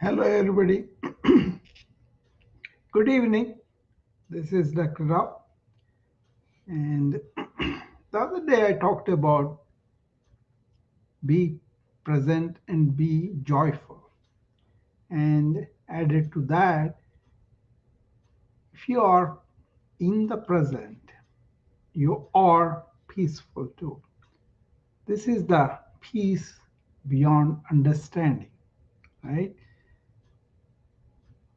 Hello, everybody. Good evening. This is Dr. Rao. And the other day I talked about be present and be joyful. And added to that, if you are in the present, you are peaceful too. This is the peace beyond understanding, right?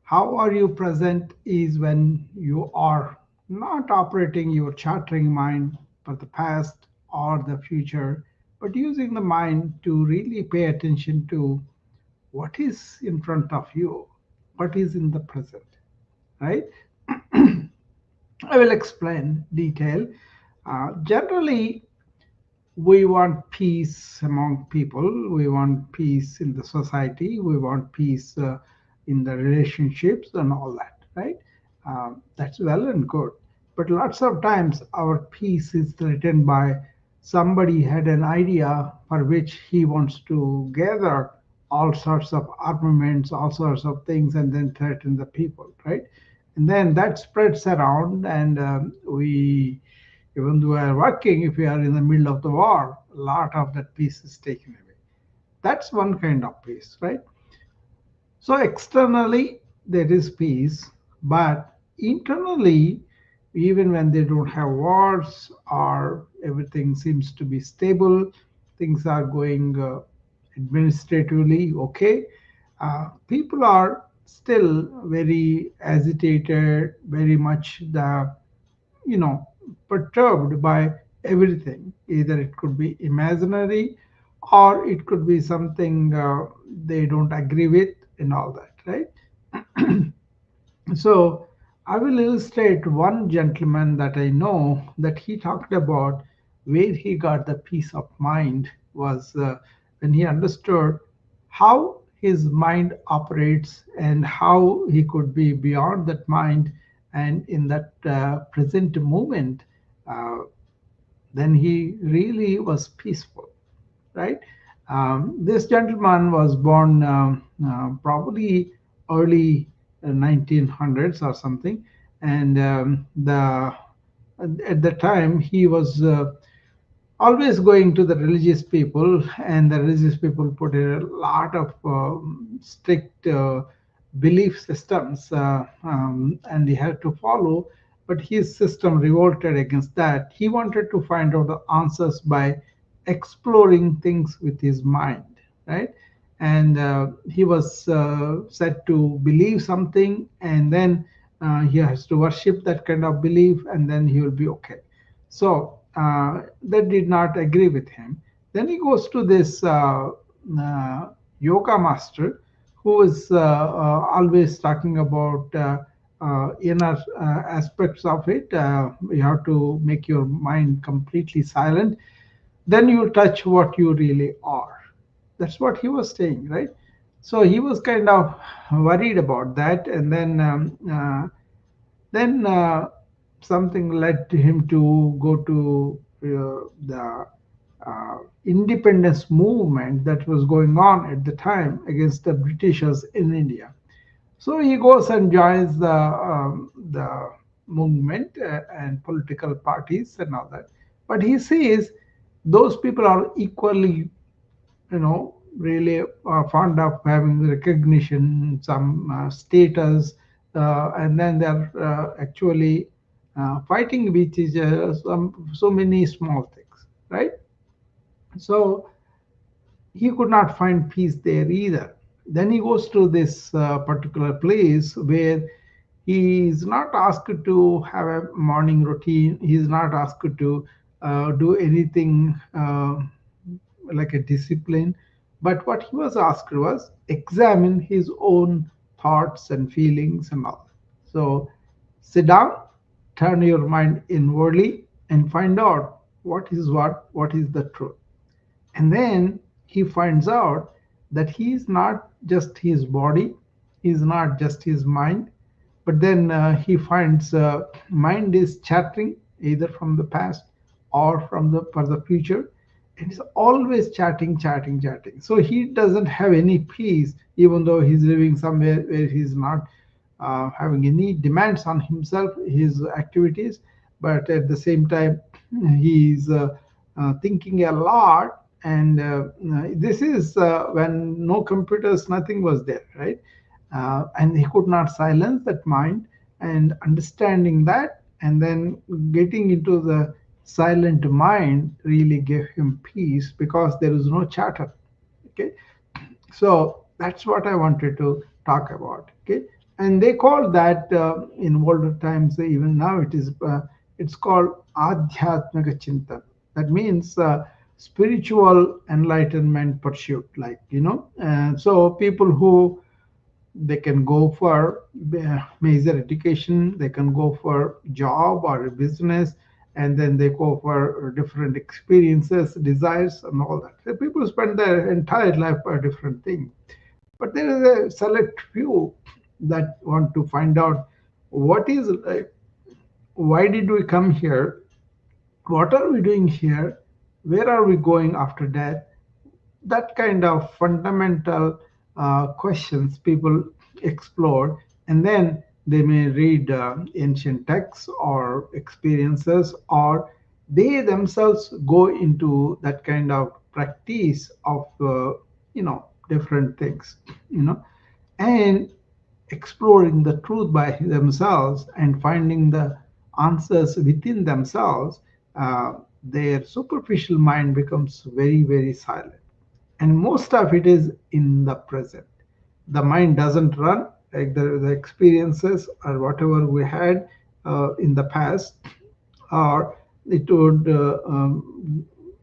How are you present is when you are not operating your chattering mind for the past or the future, but using the mind to really pay attention to what is in front of you, what is in the present, right? I will explain detail. Generally, we want peace among people, we want peace in the society, we want peace in the relationships and all that, right? That's well and good, but lots of times our peace is threatened by somebody had an idea for which he wants to gather all sorts of armaments, all sorts of things, and then threaten the people, right? And then that spreads around, and we even though we are working, if we are in the middle of the war, a lot of that peace is taken away. That's one kind of peace, right? So externally, there is peace, but internally, even when they don't have wars or everything seems to be stable, things are going administratively okay, people are still very agitated, very much the you know perturbed by everything. Either it could be imaginary or it could be something they don't agree with and all that, right? So I will illustrate one gentleman that I know that he talked about where he got the peace of mind was when he understood how his mind operates and how he could be beyond that mind and in that present moment, uh, then he really was peaceful, right? This gentleman was born probably early 1900s or something, and the at the time he was always going to the religious people, and the religious people put a lot of strict belief systems, and he had to follow. But his system revolted against that. He wanted to find out the answers by exploring things with his mind, right? And he was said to believe something, and then he has to worship that kind of belief, and then he will be okay. So that did not agree with him. Then he goes to this yoga master who is always talking about inner aspects of it. You have to make your mind completely silent. Then you touch what you really are. That's what he was saying, right? So he was kind of worried about that, and then something led to him to go to the independence movement that was going on at the time against the Britishers in India. So he goes and joins the movement and political parties and all that. But he sees those people are equally, really fond of having recognition, some status, and then they're actually fighting with each other, so many small things, right? So he could not find peace there either. Then he goes to this particular place where he is not asked to have a morning routine. He is not asked to do anything like a discipline. But what he was asked was examine his own thoughts and feelings and all. So sit down, turn your mind inwardly, and find out what is the truth. And then he finds out that he is not just his body, he is not just his mind, but then he finds mind is chattering either from the past or from the for the future, and he's always chatting, chatting, chatting. So he doesn't have any peace, even though he's living somewhere where he's not having any demands on himself, his activities, but at the same time, he's thinking a lot. And this is when no computers, nothing was there, right? And he could not silence that mind, and understanding that and then getting into the silent mind really gave him peace because there is no chatter. Okay, so that's what I wanted to talk about. Okay, and they call that in older times, even now it's called adhyatmika chintan. That means spiritual enlightenment pursuit, like, so people who they can go for major education, they can go for job or a business, and then they go for different experiences, desires, and all that. So people spend their entire life for different things, but there is a select few that want to find out what is why did we come here, what are we doing here, where are we going after death. That kind of fundamental questions people explore, and then they may read ancient texts or experiences, or they themselves go into that kind of practice of different things, you know and exploring the truth by themselves and finding the answers within themselves. Their superficial mind becomes very, very silent, and most of it is in the present. The mind doesn't run like the experiences or whatever we had in the past, or it would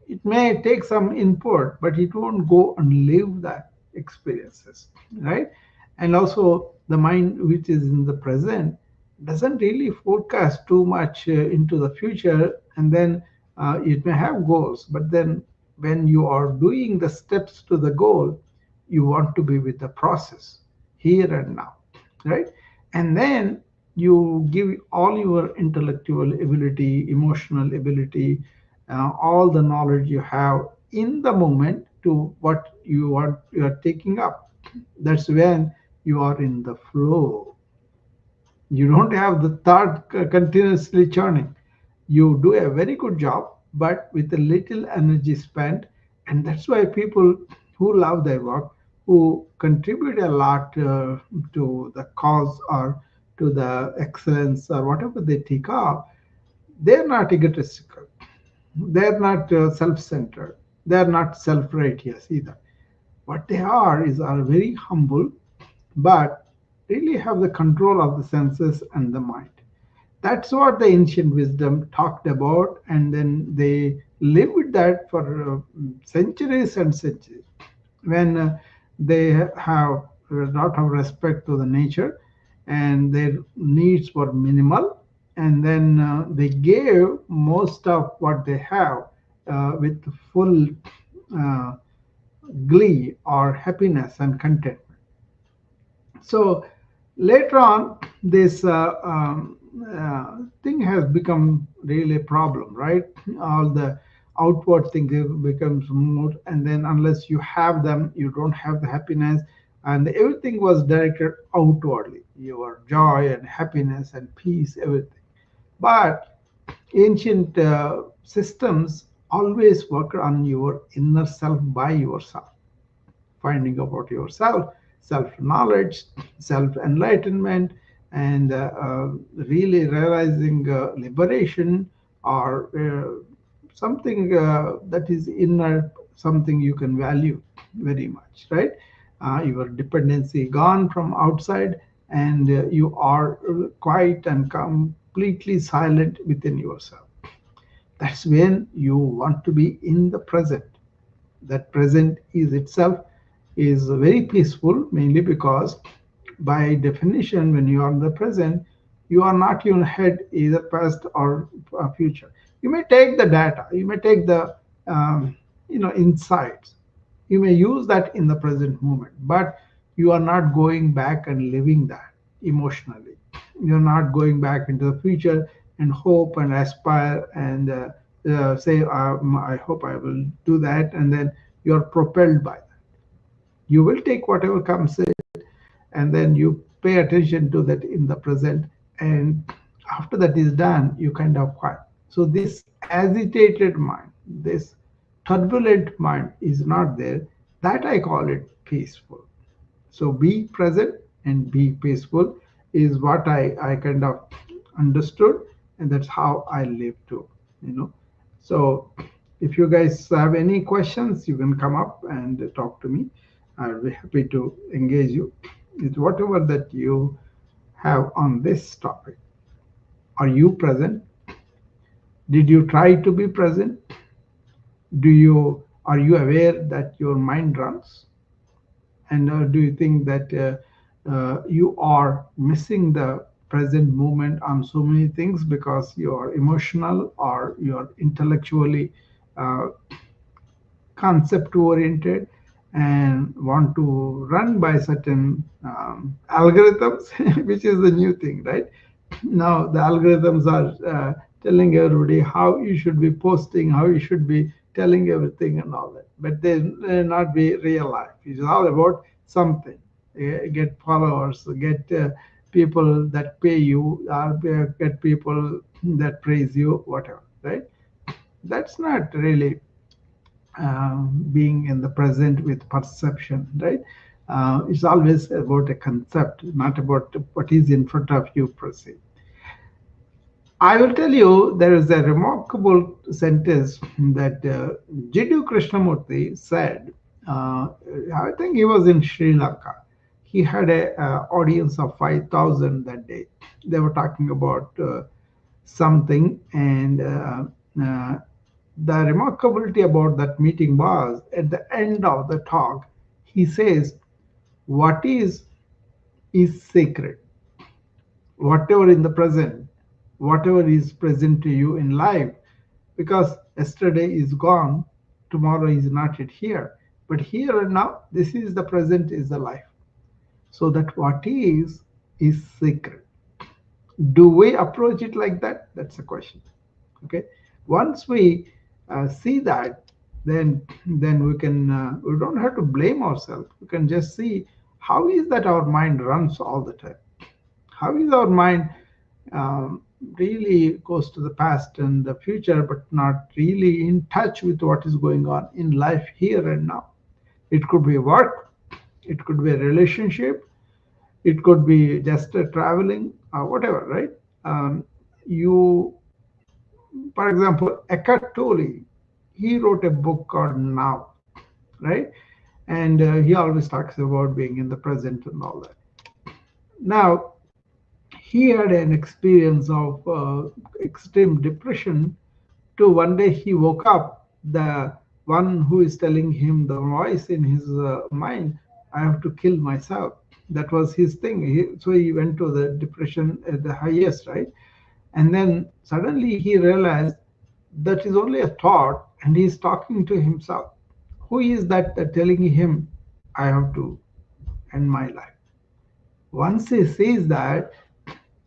it may take some input, but it won't go and live that experiences, right? And also the mind which is in the present doesn't really forecast too much into the future, and then it may have goals, but then when you are doing the steps to the goal, you want to be with the process here and now, right? And then you give all your intellectual ability, emotional ability, all the knowledge you have in the moment to what you are taking up. That's when you are in the flow. You don't have the thought continuously churning. You do a very good job, but with a little energy spent. And that's why people who love their work, who contribute a lot to the cause or to the excellence or whatever they take up, they're not egotistical. They're not self-centered. They're not self-righteous either. What they are very humble, but really have the control of the senses and the mind. That's what the ancient wisdom talked about, and then they live with that for centuries and centuries. When they have a lot of respect to the nature, and their needs were minimal, and then they gave most of what they have with full uh, glee or happiness and contentment. So later on, this thing has become really a problem, right? All the outward thing becomes more, and then unless you have them, you don't have the happiness, and everything was directed outwardly. Your joy and happiness and peace, everything. But ancient systems always work on your inner self by yourself, finding about yourself, self knowledge, self enlightenment, and really realizing liberation, or something that is inner, something you can value very much, right? Your dependency gone from outside, and you are quiet and completely silent within yourself. That's when you want to be in the present. That present is itself is very peaceful, mainly because by definition, when you are in the present, you are not in your head either past or future. You may take the data, you may take the insights, you may use that in the present moment, but you are not going back and living that emotionally. You're not going back into the future and hope and aspire and say, I hope I will do that, and then you're propelled by that. You will take whatever comes in, and then you pay attention to that in the present, and after that is done, you kind of quiet. So this agitated mind, this turbulent mind is not there. That I call it peaceful. So be present and be peaceful is what I kind of understood, and that's how I live too. You know. So if you guys have any questions, you can come up and talk to me. I'll be happy to engage you with whatever that you have on this topic. Are you present? Did you try to be present? Do you are you aware that your mind runs? And do you think that you are missing the present moment on so many things because you are emotional or you are intellectually uh, concept oriented and want to run by certain algorithms, which is the new thing, right? Now the algorithms are telling everybody how you should be posting, how you should be telling everything and all that, but they not be real life. It's all about something. Get followers, get people that pay you, or get people that praise you, whatever, right? That's not really being in the present with perception, right? It's always about a concept, not about what is in front of you per se. I will tell you there is a remarkable sentence that Jiddu Krishnamurti said. I think he was in Sri Lanka. He had a audience of 5,000 that day. They were talking about something, and uh, the remarkability about that meeting was at the end of the talk, he says, "What is sacred. Whatever in the present, whatever is present to you in life, because yesterday is gone, tomorrow is not yet here, but here and now, this is the present, is the life. So that what is sacred. Do we approach it like that? That's the question. Okay. Once we see that, then we don't have to blame ourselves. We can just see how is that our mind runs all the time. How is our mind um, really goes to the past and the future, but not really in touch with what is going on in life here and now. It could be work, it could be a relationship, it could be just traveling, or whatever, right? You, for example, Eckhart Tolle, he wrote a book called Now, right? And he always talks about being in the present and all that. Now, he had an experience of extreme depression to one day he woke up, the one who is telling him, the voice in his mind, I have to kill myself. That was his thing. So he went to the depression at the highest, right? And then suddenly he realized that is only a thought, and he's talking to himself. Who is that telling him, I have to end my life? Once he sees that,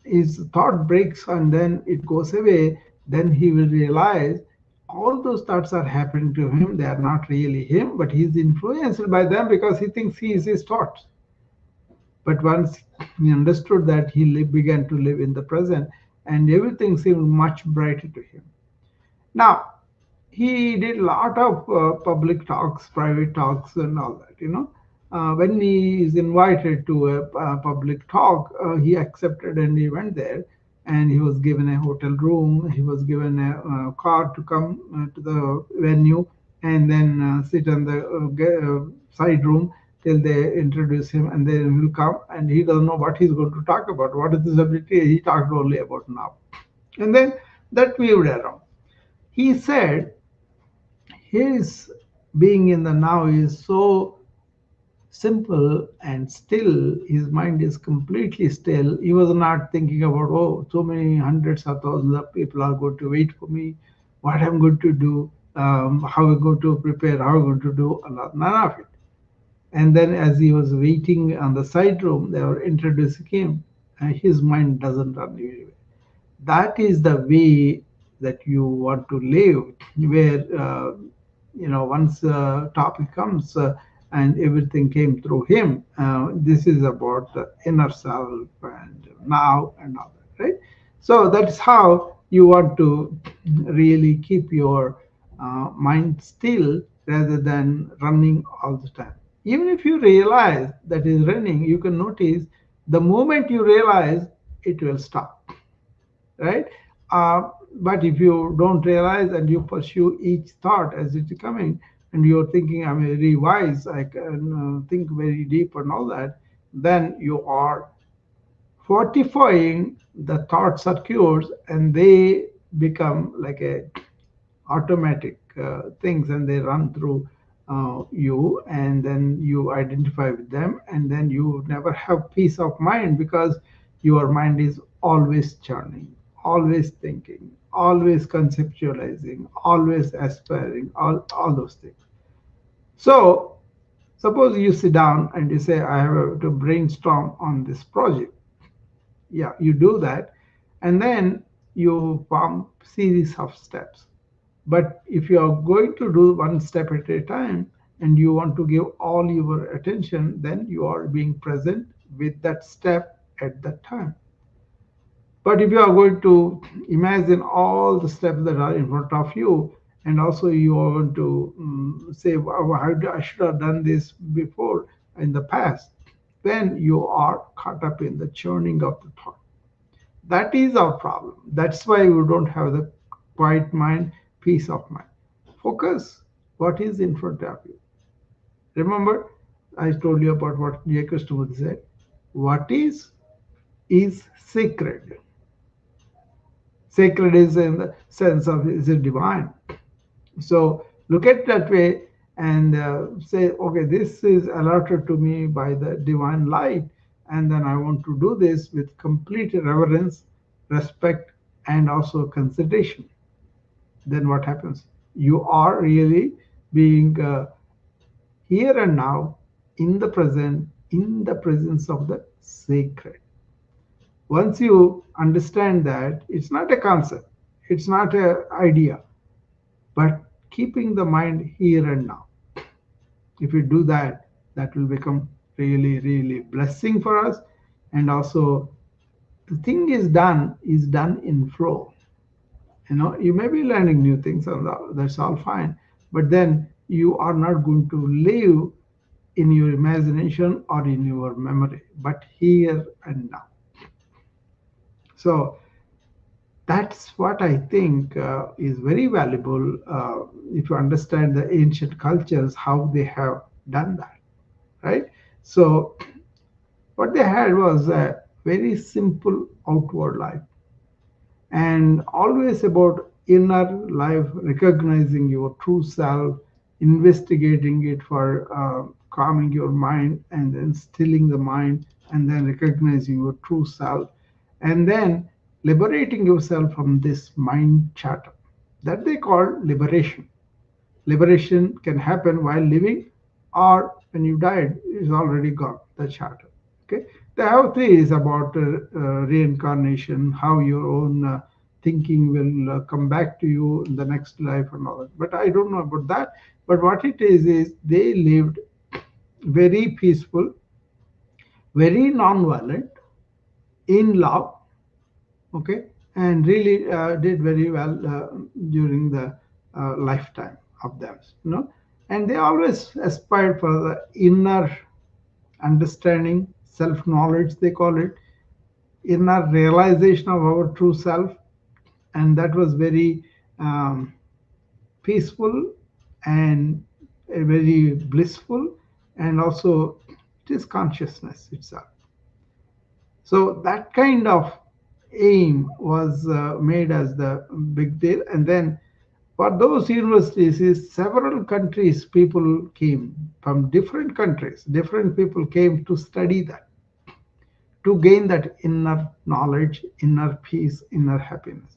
his thought breaks and then it goes away, then he will realize all those thoughts are happening to him. They are not really him, but he's influenced by them because he thinks he is his thoughts. But once he understood that, he began to live in the present, and everything seemed much brighter to him. Now, he did a lot of public talks, private talks, and all that. When he is invited to a public talk, he accepted and he went there. And he was given a hotel room. He was given a car to come to the venue, and then sit on the side room till they introduce him, and then he will come. And he doesn't know what he's going to talk about. What is this ability? He talked only about now, and then that weaved around. He said his being in the now is so simple and still. His mind is completely still. He was not thinking about, oh, so many hundreds of thousands of people are going to wait for me, what I'm going to do, how I'm going to prepare, how I'm going to do, none of it. And then as he was waiting on the side room, they were introducing him, and his mind doesn't run anywhere. That is the way that you want to live, where once topic comes and everything came through him. This is about the inner self and now and all that, right? So that's how you want to really keep your mind still rather than running all the time. Even if you realize that is running, you can notice the moment you realize it will stop, right? But if you don't realize and you pursue each thought as it's coming, and you're thinking, I'm very wise, I can think very deep and all that, then you are fortifying the thought circuits and they become like a automatic things and they run through you, and then you identify with them, and then you never have peace of mind because your mind is always churning, always thinking, always conceptualizing, always aspiring, all those things. So suppose you sit down and you say, I have to brainstorm on this project. Yeah, you do that, and then you form series of steps. But if you are going to do one step at a time and you want to give all your attention, then you are being present with that step at that time. But if you are going to imagine all the steps that are in front of you, and also you are going to say, "Oh, I should have done this before in the past," then you are caught up in the churning of the thought. That is our problem. That's why we don't have the quiet mind, peace of mind. Focus what is in front of you. Remember, I told you about what J. Krishnamurti said. What is sacred. Sacred is in the sense of is it divine. So look at that way and say, okay, this is allotted to me by the divine light, and then I want to do this with complete reverence, respect, and also consideration. Then what happens? You are really being here and now in the present, in the presence of the sacred. Once you understand that, it's not a concept, it's not an idea, but keeping the mind here and now. If we do that, that will become really, really blessing for us. And also, the thing is done in flow. You may be learning new things, and that's all fine. But then you are not going to live in your imagination or in your memory, but here and now. So that's what I think is very valuable if you understand the ancient cultures, how they have done that, right? So what they had was a very simple outward life and always about inner life, recognizing your true self, investigating it for calming your mind, and then stilling the mind, and then recognizing your true self, and then liberating yourself from this mind chatter that they call liberation. Liberation can happen while living or when you died, it's already gone, the chatter. Okay. The how three is about reincarnation, how your own thinking will come back to you in the next life and all that. But I don't know about that. But what it is they lived very peaceful, very non-violent, in love, okay, and really did very well during the lifetime of them, and they always aspired for the inner understanding, self-knowledge, they call it, inner realization of our true self, and that was very um, peaceful and very blissful, and also it is consciousness itself. So that kind of aim was made as the big deal. And then for those universities, is several countries people came from different countries. Different people came to study that, to gain that inner knowledge, inner peace, inner happiness.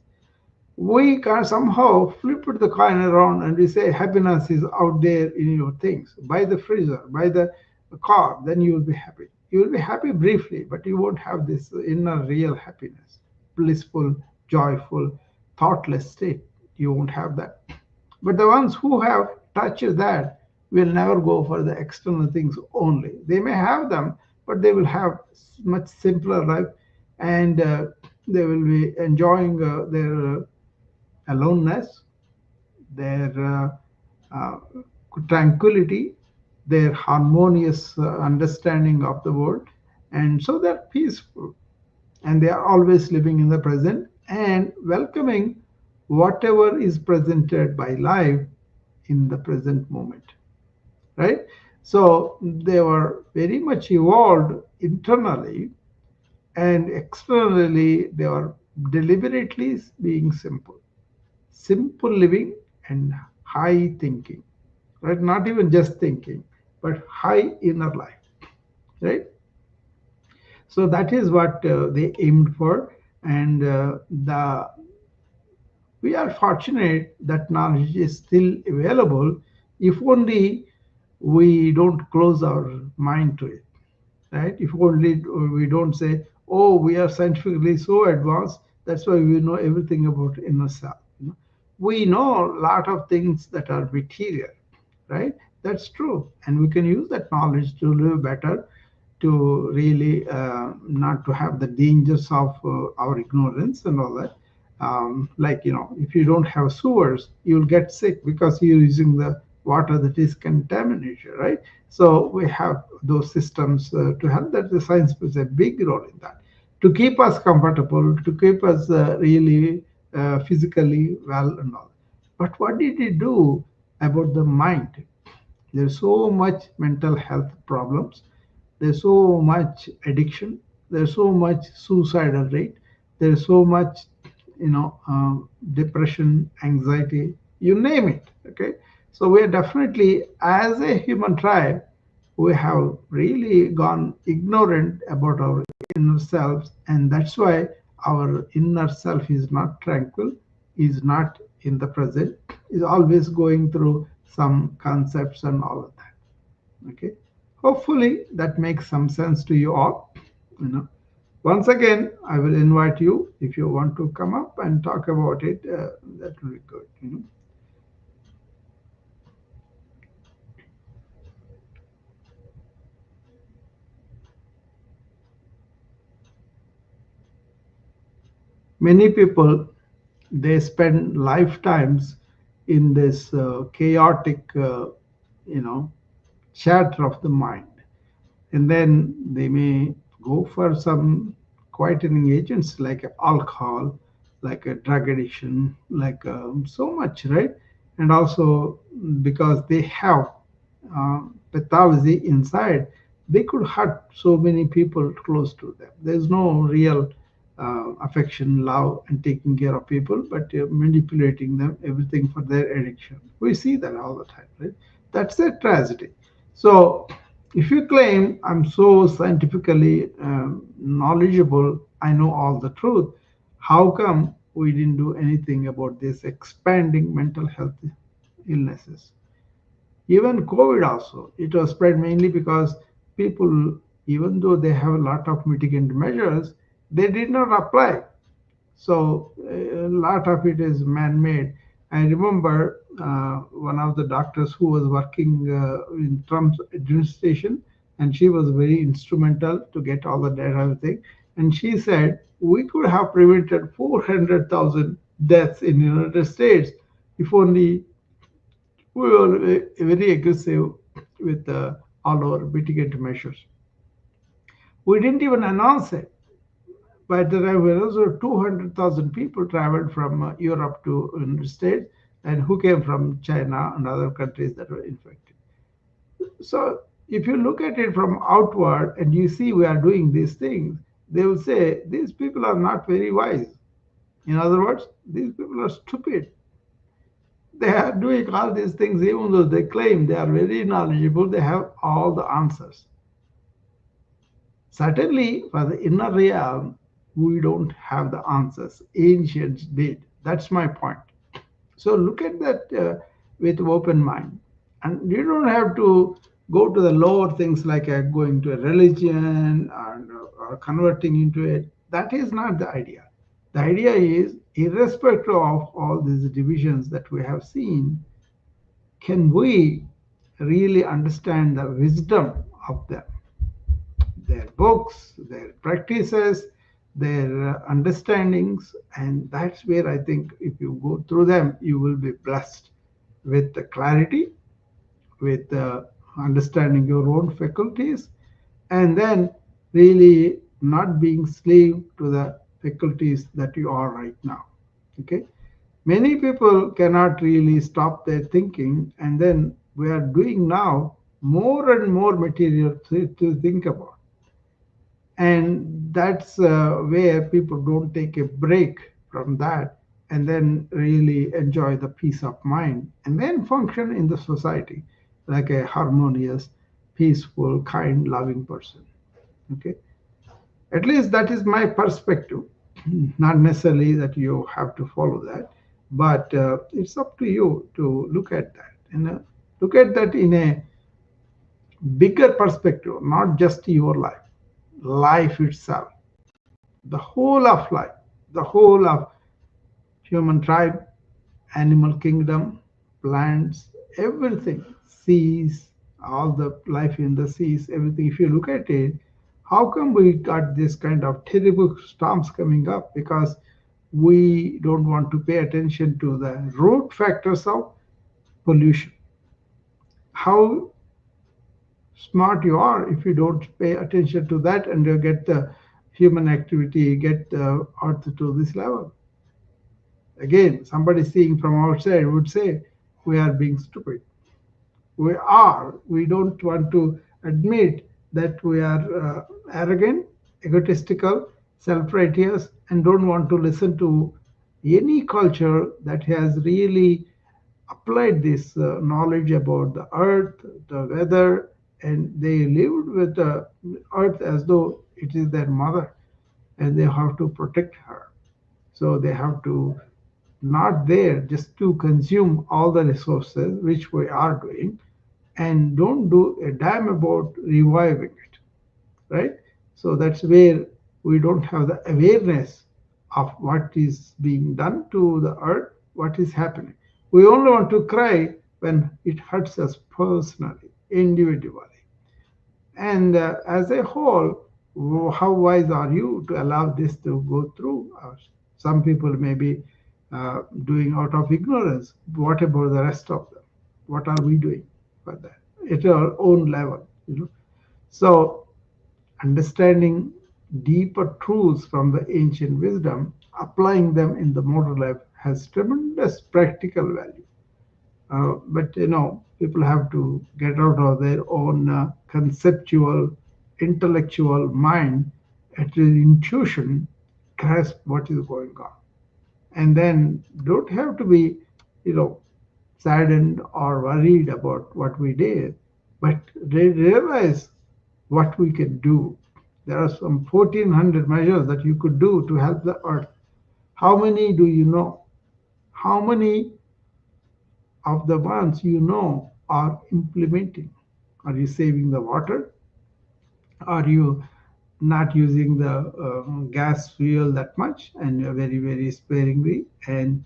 We can somehow flip the coin around and we say happiness is out there in your things. Buy the freezer, buy the car, then you will be happy. You will be happy briefly, but you won't have this inner real happiness, blissful, joyful thoughtless state. You won't have that. But the ones who have touched that will never go for the external things only. They may have them, but they will have much simpler life, and they will be enjoying their aloneness, their uh, tranquility, their harmonious understanding of the world, and so they're peaceful, and they are always living in the present and welcoming whatever is presented by life in the present moment, right? So they were very much evolved internally, and externally they were deliberately being simple, simple living and high thinking, right? Not even just thinking, but high inner life, right? So that is what they aimed for, and the we are fortunate that knowledge is still available, if only we don't close our mind to it, right? If only we don't say, oh, we are scientifically so advanced, that's why we know everything about inner self. We know a lot of things that are material, right? That's true. And we can use that knowledge to live better, to really not to have the dangers of our ignorance and all that. Like, if you don't have sewers, you'll get sick because you're using the water that is contaminated, right? So we have those systems to help that. The science plays a big role in that, to keep us comfortable, to keep us really physically well and all. But what did it do about the mind? There's so much mental health problems. There's so much addiction. There's so much suicidal rate. There's so much, depression, anxiety, you name it. Okay. So we are definitely, as a human tribe, we have really gone ignorant about our inner selves, and that's why our inner self is not tranquil, is not in the present, is always going through some concepts and all of that. Okay, hopefully that makes some sense to you all. you know Once again, I will invite you, if you want to come up and talk about it. That will be good. Many people, they spend lifetimes in this chaotic you know chatter of the mind, and then they may go for some quietening agents like alcohol, like a drug addiction, like so much, right? And also, because they have pathology inside, they could hurt so many people close to them. There's no real affection, love, and taking care of people, but manipulating them, everything for their addiction. We see that all the time, right? That's a tragedy. So, if you claim I'm so scientifically knowledgeable, I know all the truth, how come we didn't do anything about this expanding mental health illnesses? Even COVID also, it was spread mainly because people, even though they have a lot of mitigant measures, they did not apply. So a lot of it is man-made. I remember one of the doctors who was working in Trump's administration, and she was very instrumental to get all the data and everything. And she said we could have prevented 400,000 deaths in the United States if only we were very aggressive with all our mitigant measures. We didn't even announce it. By the time we announced, 200,000 people traveled from Europe to United States, and who came from China and other countries that were infected. So if you look at it from outward and you see we are doing these things, they will say these people are not very wise. In other words, these people are stupid. They are doing all these things even though they claim they are very knowledgeable, they have all the answers. Certainly, for the inner realm, we don't have the answers. Ancients did. That's my point. So look at that with open mind. And you don't have to go to the lower things like going to a religion or converting into it. That is not the idea. The idea is, irrespective of all these divisions that we have seen, can we really understand the wisdom of them, their books, their practices, their understandings? And that's where I think if you go through them, you will be blessed with the clarity, with understanding your own faculties, and then really not being slave to the faculties that you are right now. Okay, many people cannot really stop their thinking, and then we are doing now more and more material to think about, and that's where people don't take a break from that and then really enjoy the peace of mind and then function in the society like a harmonious, peaceful, kind, loving person. Okay, at least that is my perspective. Not necessarily that you have to follow that, but it's up to you to look at that and look at that in a bigger perspective, not just your life, life itself, the whole of life, the whole of human tribe, animal kingdom, plants, everything, seas, all the life in the seas, everything. If you look at it, how come we got this kind of terrible storms coming up? Because we don't want to pay attention to the root factors of pollution. How smart you are if you don't pay attention to that and you get the human activity, get the earth to this level. Again, somebody seeing from outside would say, we are being stupid. We are. We don't want to admit that we are arrogant, egotistical, self righteous, and don't want to listen to any culture that has really applied this knowledge about the earth, the weather, and they lived with the earth as though it is their mother and they have to protect her. So they have to not there just to consume all the resources, which we are doing, and don't do a damn about reviving it, right? So that's where we don't have the awareness of what is being done to the earth, what is happening. We only want to cry when it hurts us personally, individually. And as a whole, how wise are you to allow this to go through us? Some people may be doing out of ignorance. What about the rest of them? What are we doing for that at our own level? So understanding deeper truths from the ancient wisdom, applying them in the modern life has tremendous practical value. But people have to get out of their own conceptual, intellectual mind, at the intuition, grasp what is going on, and then don't have to be, you know, saddened or worried about what we did, but realize what we can do. There are some 1400 measures that you could do to help the earth. How many do you know? How many of the ones you know are implementing? Are you saving the water? Are you not using the gas fuel that much and you're very, very sparingly? And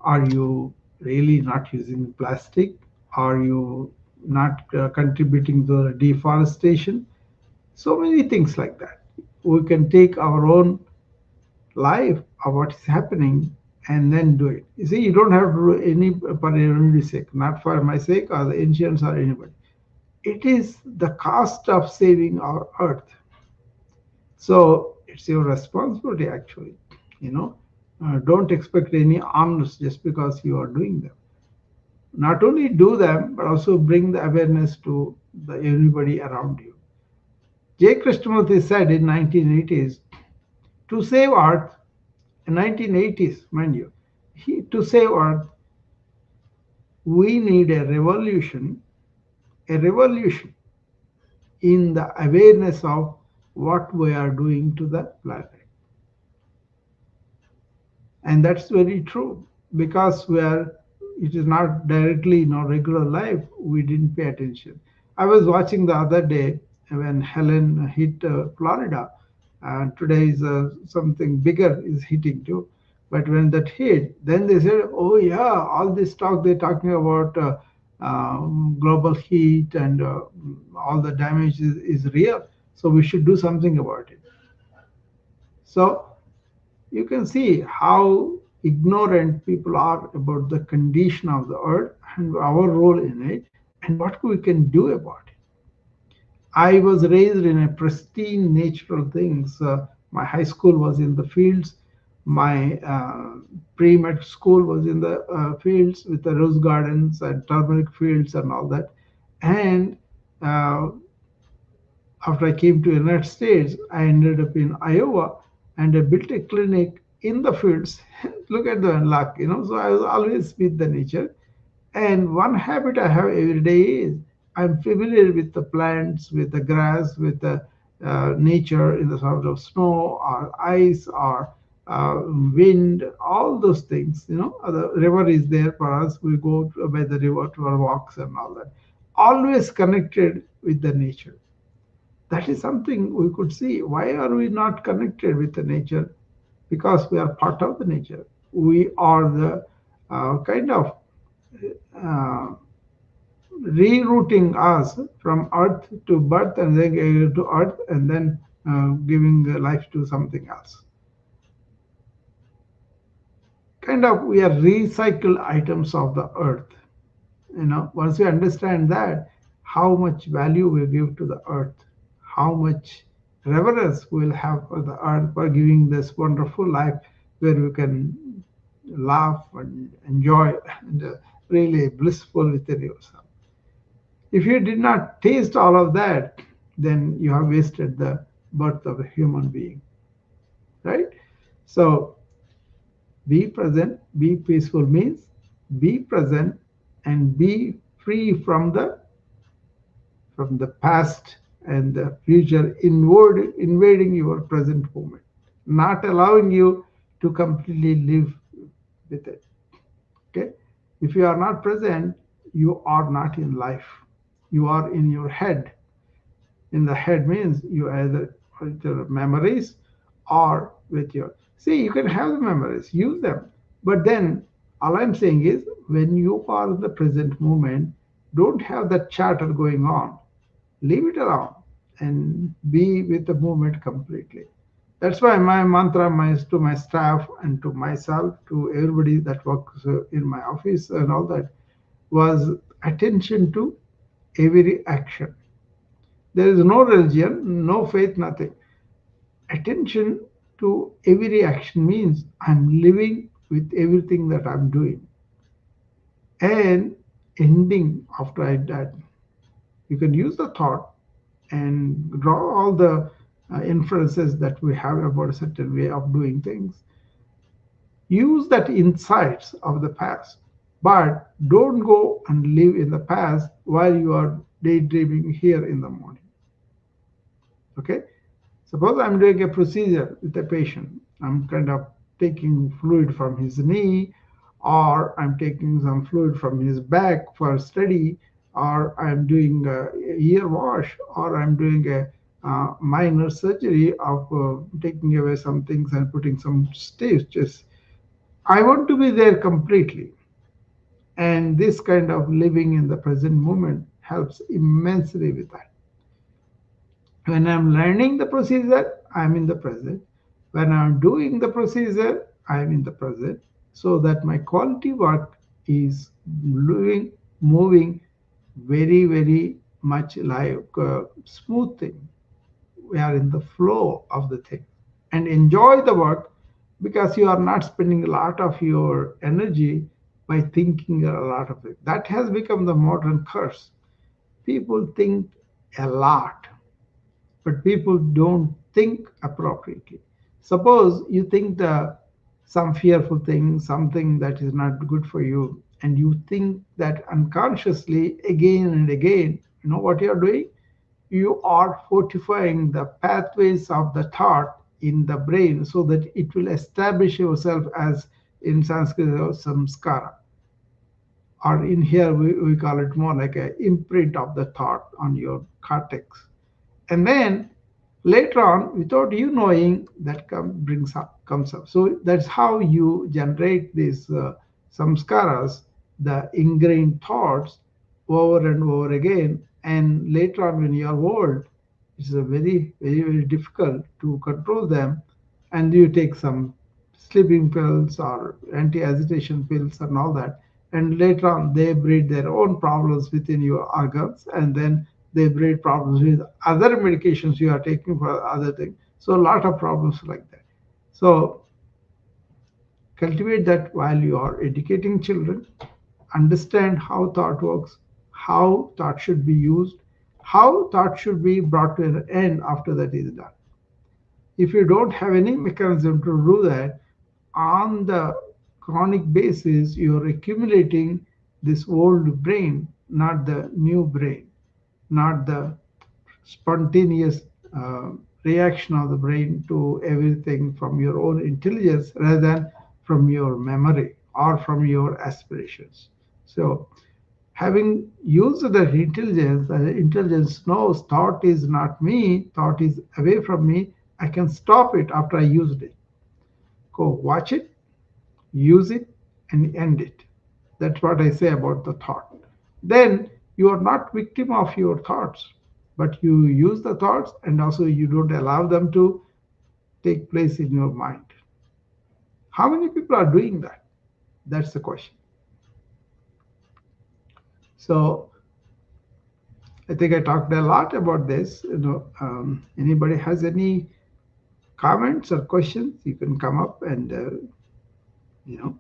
are you really not using plastic? Are you not contributing to the deforestation? So many things like that. We can take our own life of what is happening and then do it. You see, you don't have to do any for anybody's sake, not for my sake or the ancients or anybody. It is the cost of saving our earth. So it's your responsibility actually. You know, don't expect any honors just because you are doing them. Not only do them, but also bring the awareness to the everybody around you. J. Krishnamurti said in 1980s, to save Earth, in 1980s, mind you, to save Earth, we need a revolution in the awareness of what we are doing to the planet. And that's very true because where it is not directly in our regular life, we didn't pay attention. I was watching the other day when Helen hit Florida. Today is something bigger is hitting too. But when that hit, then they said, "Oh yeah, all this talk they're talking about global heat and all the damage is real. So we should do something about it." So you can see how ignorant people are about the condition of the earth and our role in it and what we can do about it. I was raised in a pristine natural things. My high school was in the fields. My pre-med school was in the fields with the rose gardens and turmeric fields and all that. And uh, after I came to United States, I ended up in Iowa and I built a clinic in the fields. Look at the luck, you know. So I was always with the nature. And one habit I have every day is I'm familiar with the plants, with the grass, with the nature in the sort of snow or ice or wind, all those things. You know, the river is there for us. We go by the river to our walks and all that. Always connected with the nature. That is something we could see. Why are we not connected with the nature? Because we are part of the nature. We are the kind of uh, rerouting us from earth to birth and then to earth and then giving life to something else. Kind of we are recycled items of the earth. You know, once we understand that, how much value we give to the earth, how much reverence we'll have for the earth for giving this wonderful life where we can laugh and enjoy and really blissful within yourself. If you did not taste all of that, then you have wasted the birth of a human being, right? So be present, be peaceful means be present and be free from the past and the future invading your present moment, not allowing you to completely live with it. Okay? If you are not present, you are not in life. You are in your head. In the head means you either with your memories or with your see you can have the memories use them, but then all I'm saying is when you are in the present moment, don't have that chatter going on, leave it alone and be with the moment completely. That's why my mantra to my staff and to myself, to everybody that works in my office and all that, was attention to every action. There is no religion, no faith, nothing. Attention to every action means I'm living with everything that I'm doing. And ending after I died. You can use the thought and draw all the inferences that we have about a certain way of doing things. Use that insights of the past, but don't go and live in the past while you are daydreaming here in the morning. Okay? Suppose I'm doing a procedure with a patient. I'm kind of taking fluid from his knee, or I'm taking some fluid from his back for study, or I'm doing a ear wash, or I'm doing a minor surgery of taking away some things and putting some stitches. I want to be there completely. And this kind of living in the present moment helps immensely with that. When I'm learning the procedure, I'm in the present. When I'm doing the procedure, I'm in the present. So that my quality work is moving very, very much like a smooth thing. We are in the flow of the thing and enjoy the work because you are not spending a lot of your energy by thinking a lot of it. That has become the modern curse. People think a lot but people don't think appropriately. Suppose you think some fearful thing, something that is not good for you, and you think that unconsciously again and again. You know what you are doing? You are fortifying the pathways of the thought in the brain so that it will establish yourself as in Sanskrit samskara. Or in here we call it more like a imprint of the thought on your cortex. And then later on without you knowing that comes up. So that's how you generate these samskaras, the ingrained thoughts, over and over again. And later on when you are old, it's a very difficult to control them. And you take some sleeping pills or anti-agitation pills and all that, and later on they breed their own problems within your organs, and then they breed problems with other medications you are taking for other things. So a lot of problems like that. So cultivate that while you are educating children. Understand how thought works, how thought should be used, how thought should be brought to an end after that is done. If you don't have any mechanism to do that, on the chronic basis, you're accumulating this old brain, not the new brain, not the spontaneous uh, reaction of the brain to everything from your own intelligence rather than from your memory or from your aspirations. So, having used that intelligence, the intelligence knows thought is not me, thought is away from me. I can stop it after I used it. Go watch it, use it, and end it. That's what I say about the thought. Then you are not victim of your thoughts, but you use the thoughts and also you don't allow them to take place in your mind. How many people are doing that? That's the question. So I think I talked a lot about this. Anybody has any comments or questions? You can come up and you know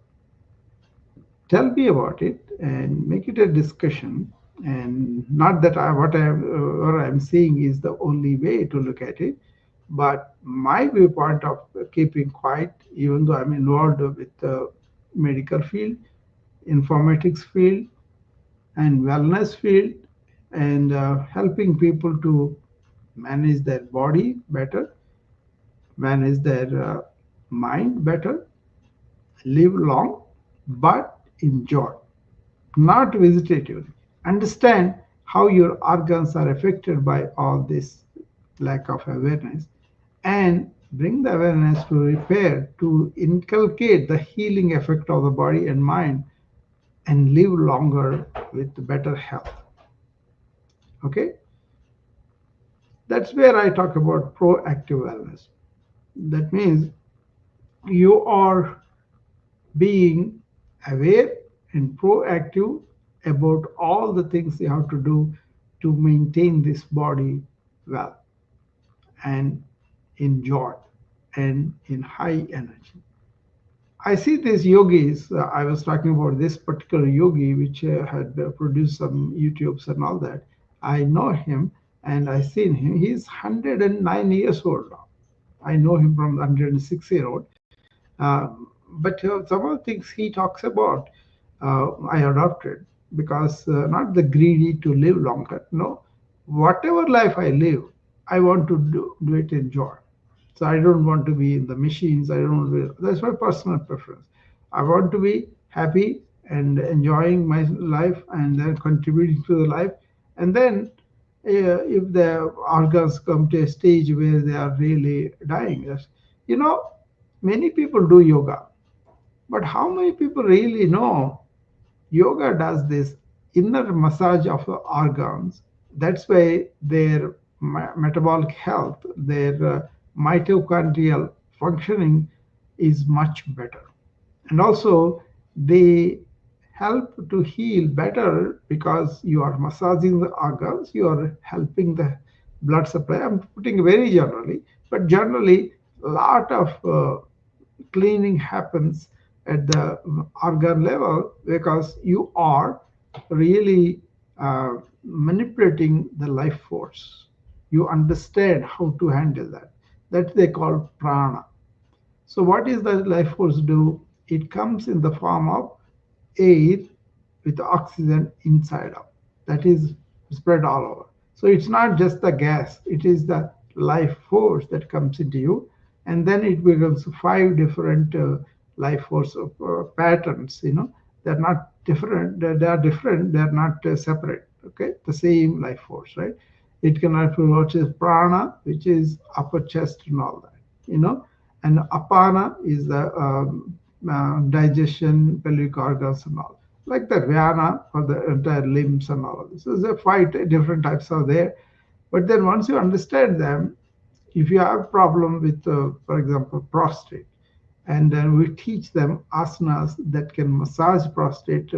tell me about it and make it a discussion. And not that what I'm saying is the only way to look at it, but my viewpoint of keeping quiet, even though I'm involved with the medical field, informatics field, and wellness field, and helping people to manage their body better, manage their mind better, live long, but enjoy, not vegetatively. Understand how your organs are affected by all this lack of awareness and bring the awareness to repair, to inculcate the healing effect of the body and mind and live longer with better health. Okay? That's where I talk about proactive wellness. That means you are being aware and proactive about all the things you have to do to maintain this body well and enjoy and in high energy. I see these yogis. I was talking about this particular yogi, which had produced some YouTubes and all that. I know him and I seen him. He's 109 years old now. I know him from 106-year old. But some of the things he talks about, I adopted because not the greedy to live longer. No, whatever life I live, I want to do it in joy. So I don't want to be in the machines. I don't want to be, that's my personal preference. I want to be happy and enjoying my life and then contributing to the life. And then if the organs come to a stage where they are really dying, you know, many people do yoga, but how many people really know yoga does this inner massage of the organs? That's why their metabolic health, their mitochondrial functioning is much better. And also, they help to heal better because you are massaging the organs, you are helping the blood supply. I'm putting very generally, but generally, a lot of cleaning happens at the organ level because you are really manipulating the life force. You understand how to handle that. That they call prana. So what is the life force do? It comes in the form of air with oxygen inside out. That is spread all over. So it's not just the gas, it is the life force that comes into you. And then it becomes five different life force patterns. They're not different, they are different, they're not separate. Okay, the same life force, right? It can help you watch as prana, which is upper chest and all that, you know. And apana is the digestion, pelvic organs and all. Like the vyana for the entire limbs and all of this. So there are five different types are there. But then once you understand them, if you have problem with, for example, prostate, and then we teach them asanas that can massage prostate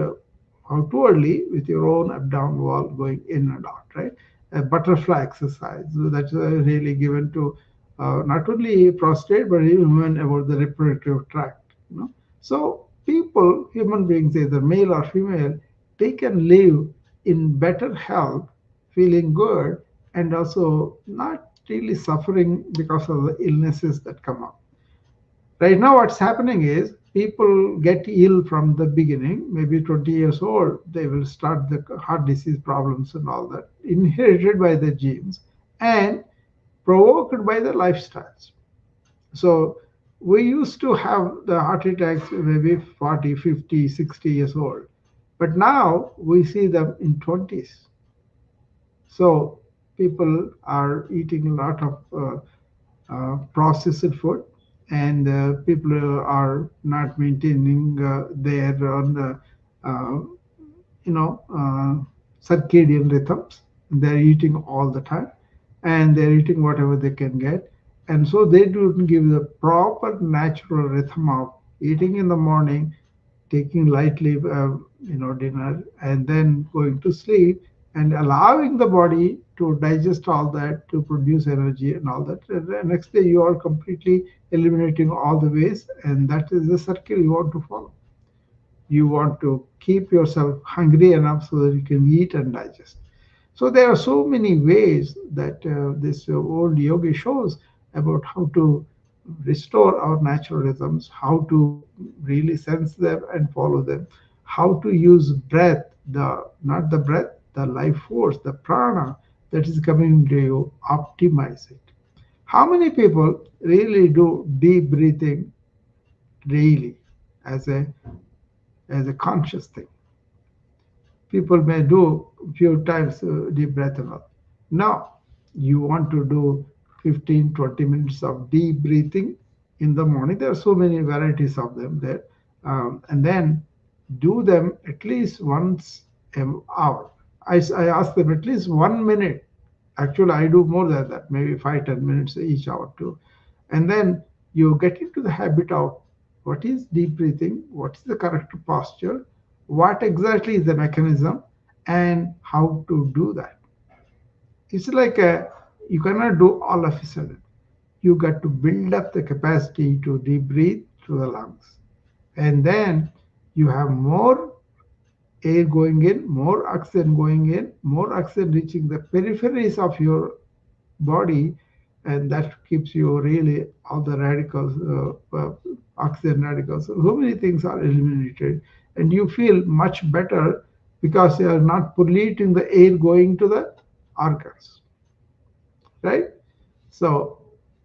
outwardly with your own abdominal wall going in and out, right? A butterfly exercise. So that's really given to not only prostate but even about the reproductive tract. You know, so people, human beings, either male or female, they can live in better health, feeling good, and also not really suffering because of the illnesses that come up. Right now, what's happening is people get ill from the beginning, maybe 20 years old, they will start the heart disease problems and all that, inherited by the genes and provoked by the lifestyles. So we used to have the heart attacks maybe 40, 50, 60 years old, but now we see them in 20s. So people are eating a lot of processed food, and people are not maintaining their own, circadian rhythms. They're eating all the time, and they're eating whatever they can get, and so they don't give the proper natural rhythm of eating in the morning, taking lightly, dinner, and then going to sleep, and allowing the body to digest all that, to produce energy and all that. And the next day, you are completely eliminating all the waste, and that is the circle you want to follow. You want to keep yourself hungry enough so that you can eat and digest. So there are so many ways that this old yogi shows about how to restore our natural rhythms, how to really sense them and follow them, how to use breath, the not the breath, the life force, the prana that is coming to you, optimize it. How many people really do deep breathing daily as a conscious thing? People may do a few times deep breath and all. Now, you want to do 15, 20 minutes of deep breathing in the morning. There are so many varieties of them there. And then do them at least once an hour. I ask them at least 1 minute. Actually, I do more than that, maybe 5, 10 minutes each hour too. And then you get into the habit of what is deep breathing, what is the correct posture, what exactly is the mechanism, and how to do that. It's like you cannot do all of a sudden. You got to build up the capacity to deep breathe through the lungs. And then you have more air going in, more oxygen going in, more oxygen reaching the peripheries of your body, and that keeps you really all the radicals, oxygen radicals. So many things are eliminated, and you feel much better because you are not polluting the air going to the organs, right? So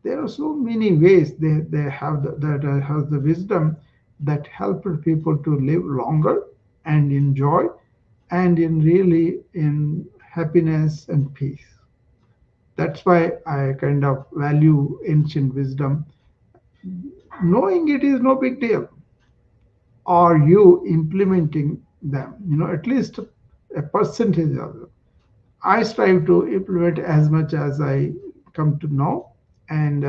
there are so many ways they have that has the wisdom that help people to live longer and enjoy and in really in happiness and peace. That's why I kind of value ancient wisdom. Knowing it is no big deal. Are you implementing them? At least a percentage of them. I strive to implement as much as I come to know, and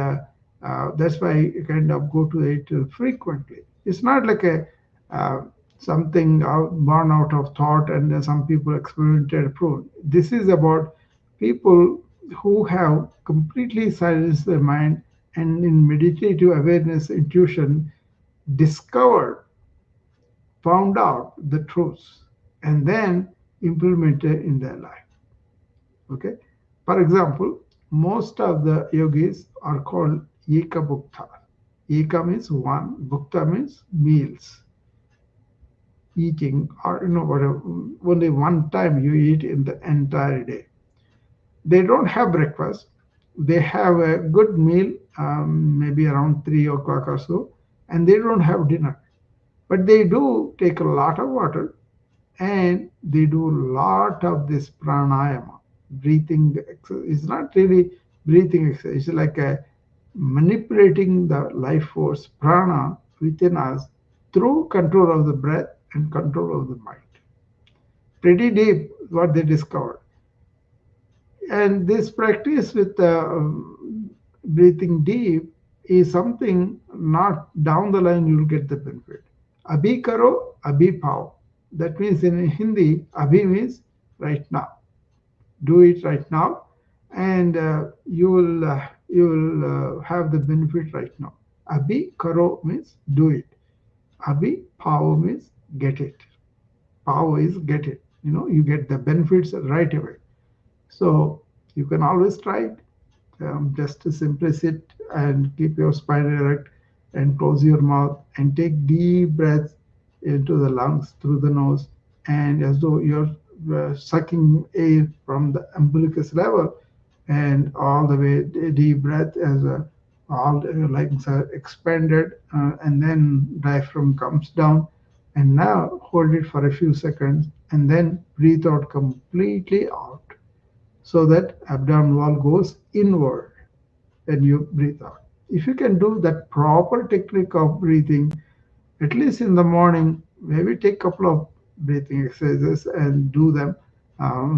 that's why I kind of go to it frequently. It's not like a uh, something born out of thought, and some people experimented proved. This is about people who have completely silenced their mind and in meditative awareness, intuition, discovered, found out the truths, and then implemented in their life. Okay. For example, most of the yogis are called Eka Bhukta. Eka means one, Bhukta means meals, eating, or whatever. Only one time you eat in the entire day. They don't have breakfast. They have a good meal, maybe around 3 o'clock or so, and they don't have dinner. But they do take a lot of water and they do a lot of this pranayama. breathing exercise. It's not really breathing exercise. It's like a manipulating the life force prana within us through control of the breath and control of the mind. Pretty deep what they discovered. And this practice with breathing deep is something not down the line you'll get the benefit. Abhi karo, abhi pao. That means in Hindi, abhi means right now. Do it right now, and you will have the benefit right now. Abhi karo means do it. Abhi pao means get it. Pao is get it. You get the benefits right away. So you can always try it. Just to simply sit and keep your spine erect and close your mouth and take deep breaths into the lungs through the nose, and as though you're sucking air from the umbilicus level and all the way deep breath as all the lungs are expanded, and then diaphragm comes down, and now hold it for a few seconds and then breathe out completely out so that abdominal wall goes inward when you breathe out. If you can do that proper technique of breathing, at least in the morning, maybe take a couple of breathing exercises and do them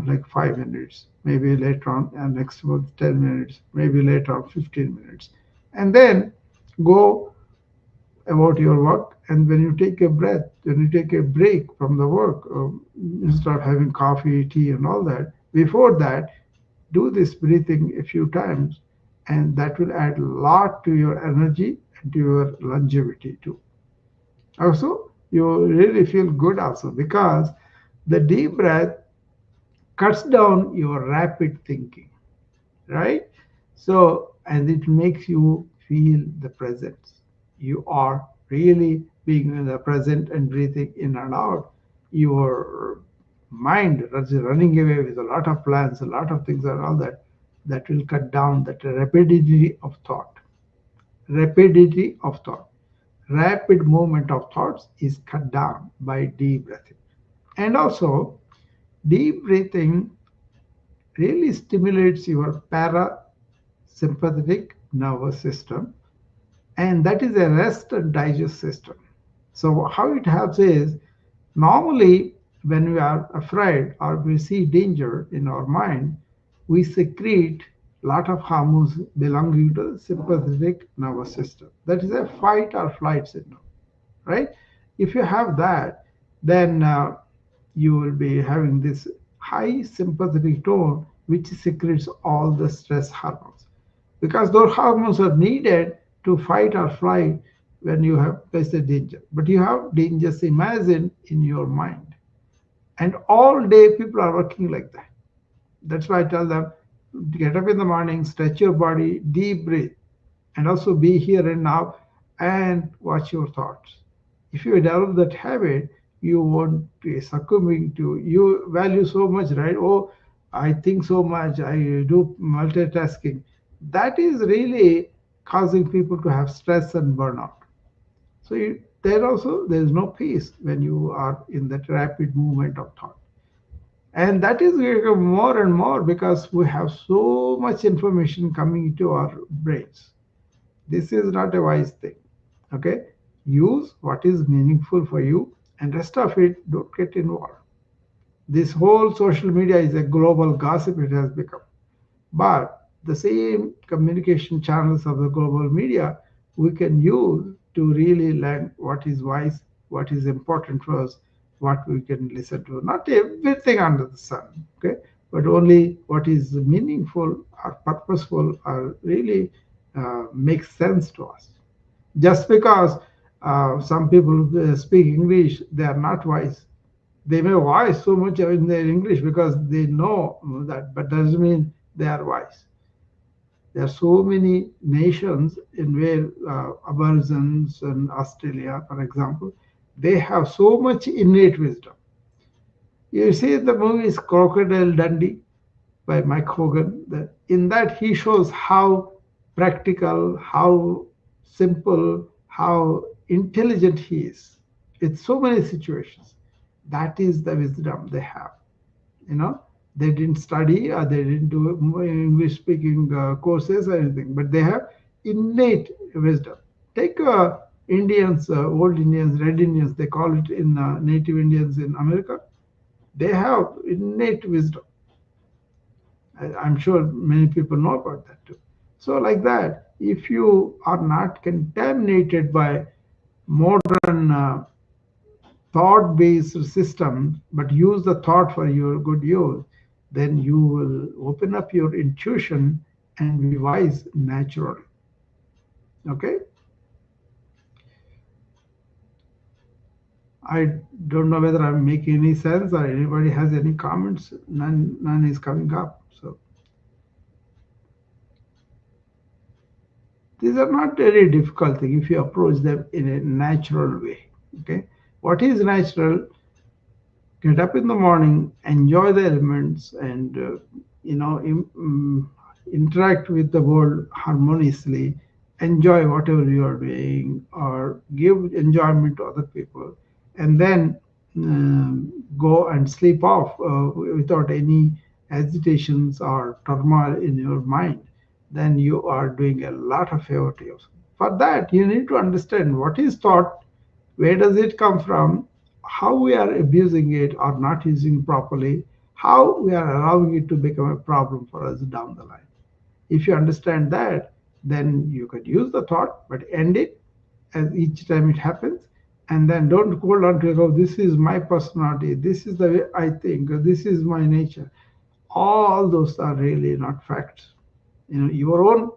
like 5 minutes, maybe later on, next month 10 minutes, maybe later on 15 minutes. And then go about your work. And when you take a breath, when you take a break from the work, instead of having coffee, tea, and all that, before that, do this breathing a few times, and that will add a lot to your energy and to your longevity too. Also, you really feel good also because the deep breath cuts down your rapid thinking, right? So, and it makes you feel the presence. You are really being in the present and breathing in and out. Your mind is running away with a lot of plans, a lot of things, and all that. That will cut down that rapidity of thought. Rapidity of thought. Rapid movement of thoughts is cut down by deep breathing. And also, deep breathing really stimulates your parasympathetic nervous system, and that is a rest and digest system. So, how it helps is normally when we are afraid or we see danger in our mind, we secrete a lot of hormones belonging to the sympathetic nervous system. That is a fight or flight syndrome, right? If you have that, then you will be having this high sympathetic tone, which secretes all the stress hormones. Because those hormones are needed to fight or flight when you have faced a danger. But you have dangers imagined in your mind. And all day people are working like that. That's why I tell them get up in the morning, stretch your body, deep breathe, and also be here and now and watch your thoughts. If you develop that habit, you won't be succumbing to you value so much, right? Oh, I think so much, I do multitasking. That is really causing people to have stress and burnout. So there also there is no peace when you are in that rapid movement of thought. And that is become more and more because we have so much information coming into our brains. This is not a wise thing. Okay? Use what is meaningful for you, and rest of it, don't get involved. This whole social media is a global gossip, it has become. But the same communication channels of the global media we can use to really learn what is wise, what is important for us, what we can listen to. Not everything under the sun, okay, but only what is meaningful or purposeful or really makes sense to us. Just because some people speak English, they are not wise. They may wise so much in their English because they know that, but doesn't mean they are wise. There are so many nations in where Aborigines in Australia, for example, they have so much innate wisdom. You see the movies Crocodile Dundee by Mike Hogan. In that he shows how practical, how simple, how intelligent he is. It's so many situations. That is the wisdom they have, you know. They didn't study or they didn't do English speaking courses or anything, but they have innate wisdom. Take Indians, old Indians, red Indians, they call it in native Indians in America. They have innate wisdom. I'm sure many people know about that too. So, like that, if you are not contaminated by modern thought based system, but use the thought for your good use, then you will open up your intuition and be wise naturally. Okay? I don't know whether I'm making any sense or anybody has any comments. None is coming up. So these are not very difficult things if you approach them in a natural way. Okay? What is natural? Get up in the morning, enjoy the elements, and you know interact with the world harmoniously. Enjoy whatever you are doing, or give enjoyment to other people, and then go and sleep off without any hesitations or turmoil in your mind. Then you are doing a lot of favor to yourself. For that, you need to understand what is thought, where does it come from, how we are abusing it or not using properly, how we are allowing it to become a problem for us down the line. If you understand that, then you could use the thought, but end it as each time it happens. And then don't hold on to it, oh, this is my personality, this is the way I think, this is my nature. All those are really not facts. Your own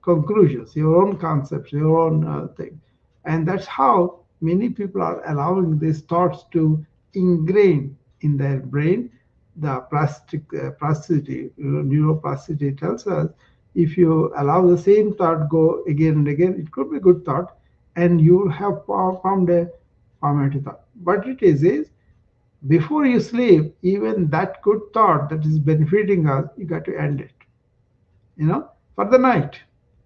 conclusions, your own concepts, your own thing. And that's how many people are allowing these thoughts to ingrain in their brain. The plasticity, neuroplasticity tells us if you allow the same thought go again and again, it could be a good thought, and you will have found a formative thought. What it is before you sleep, even that good thought that is benefiting us, you got to end it, for the night,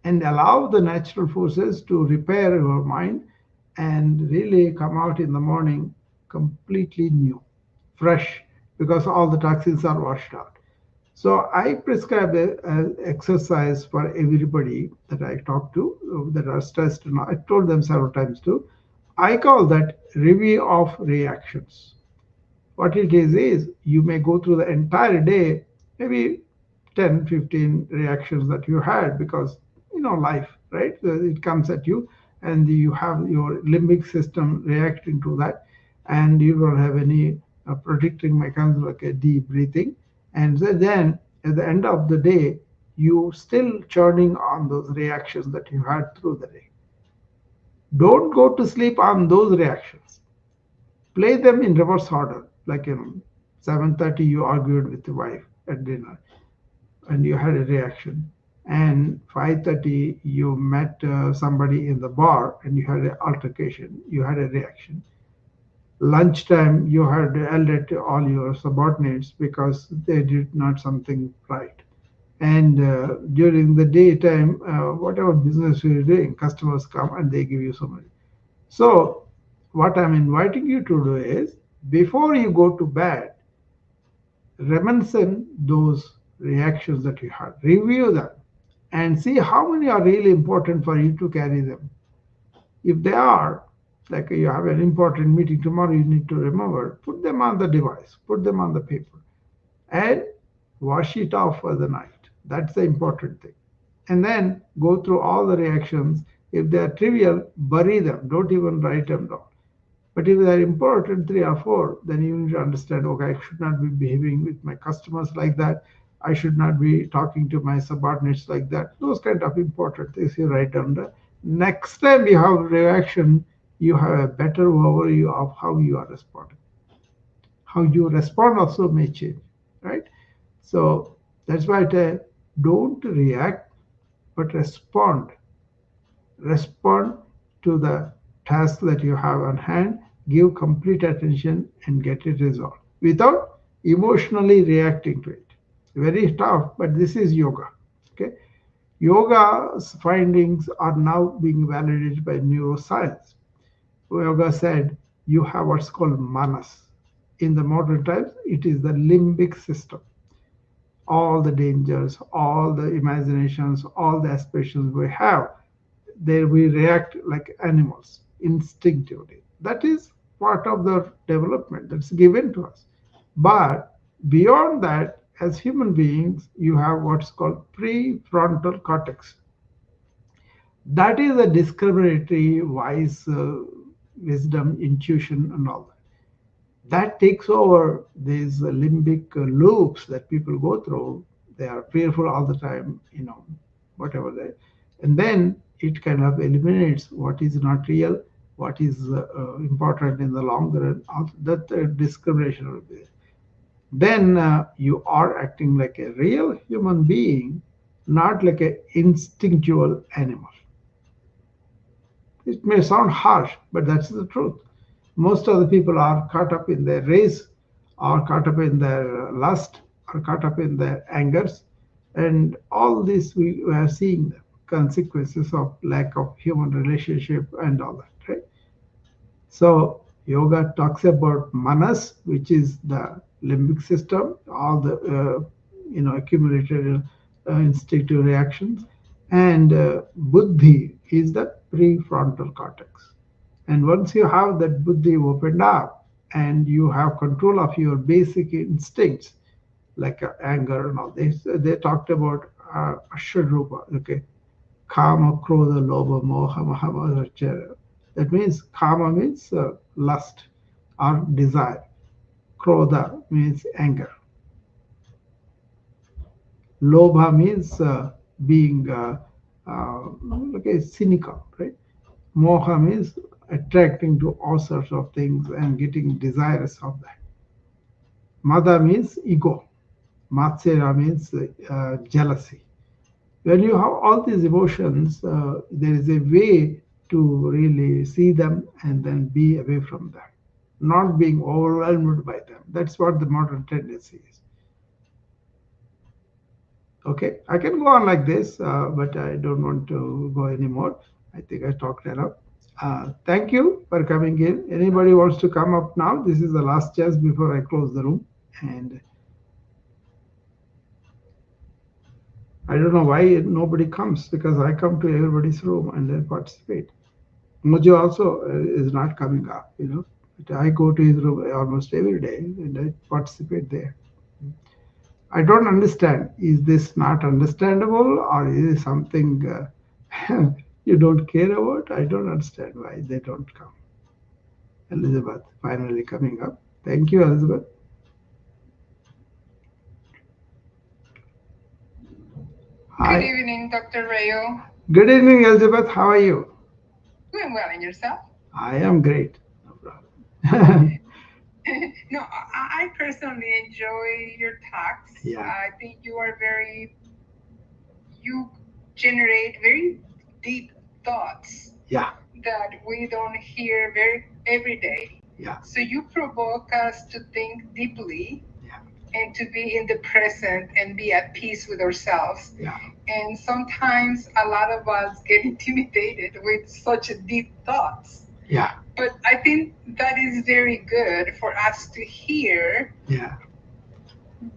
and allow the natural forces to repair your mind and really come out in the morning completely new, fresh, because all the toxins are washed out. So I prescribe a exercise for everybody that I talk to that are stressed. And I told them several times too. I call that review of reactions. What it is you may go through the entire day, maybe 10, 15 reactions that you had because, life, right? It comes at you and you have your limbic system reacting to that, and you don't have any protecting mechanism like a deep breathing. And then at the end of the day, you still churning on those reactions that you had through the day. Don't go to sleep on those reactions. Play them in reverse order. Like 7:30 you argued with the wife at dinner and you had a reaction. And 5:30 you met somebody in the bar and you had an altercation. You had a reaction. Lunchtime you had yelled at all your subordinates because they did not something right. And during the daytime, whatever business you're doing, customers come and they give you so much. So, what I'm inviting you to do is before you go to bed, reminisce those reactions that you had, review them, and see how many are really important for you to carry them. If they are, like you have an important meeting tomorrow, you need to remember, put them on the device, put them on the paper, and wash it off for the night. That's the important thing. And then go through all the reactions. If they are trivial, bury them. Don't even write them down. But if they're important, three or four, then you need to understand, okay, I should not be behaving with my customers like that. I should not be talking to my subordinates like that. Those kind of important things you write down there. Next time you have a reaction, you have a better overview of how you are responding. How you respond also may change, right? So that's why I tell, don't react, but respond. Respond to the task that you have on hand, give complete attention and get it resolved without emotionally reacting to it. Very tough, but this is yoga. Okay. Yoga's findings are now being validated by neuroscience. Yoga said you have what's called manas. In the modern times, it is the limbic system. all the dangers, all the imaginations, all the aspirations we have, there we react like animals instinctively. That is part of the development that's given to us. But beyond that, as human beings, you have what's called prefrontal cortex. That is a discriminatory, wise wisdom, intuition, and all that. That takes over these limbic loops that people go through. They are fearful all the time, whatever they, and then it kind of eliminates what is not real, what is important in the long run. That discrimination will be there. Then you are acting like a real human being, not like an instinctual animal. It may sound harsh, but that's the truth. Most of the people are caught up in their race, are caught up in their lust, are caught up in their angers, and all this we are seeing the consequences of lack of human relationship and all that, right? So yoga talks about manas, which is the limbic system, all the accumulated instinctive reactions, and buddhi is the prefrontal cortex. And once you have that buddhi opened up and you have control of your basic instincts, like anger and all this, they talked about Ashadrupa, okay? Kama, Krodha, Lobha, Moha, Mahabharata. That means Kama means lust or desire. Krodha means anger. Lobha means being okay, cynical, right? Moha means attracting to all sorts of things and getting desirous of that. Mada means ego. Matsera means jealousy. When you have all these emotions, there is a way to really see them and then be away from them, not being overwhelmed by them. That's what the modern tendency is. Okay, I can go on like this, but I don't want to go anymore. I think I talked enough. Thank you for coming in. Anybody wants to come up now? This is the last chance before I close the room. And I don't know why nobody comes because I come to everybody's room and then participate. Mojo also is not coming up, But I go to his room almost every day and I participate there. I don't understand. Is this not understandable or is it something you don't care about? I don't understand why they don't come. Elizabeth finally coming up. Thank you, Elizabeth. Good Hi. evening, Dr. Rayo. Good evening, Elizabeth. How are you? Doing well, and yourself? I am great. No problem. No, I personally enjoy your talks. Yeah, I think you generate very deep thoughts yeah, that we don't hear very every day. yeah, So you provoke us to think deeply yeah, and to be in the present and be at peace with ourselves. yeah, And sometimes a lot of us get intimidated with such deep thoughts. yeah, But I think that is very good for us to hear yeah,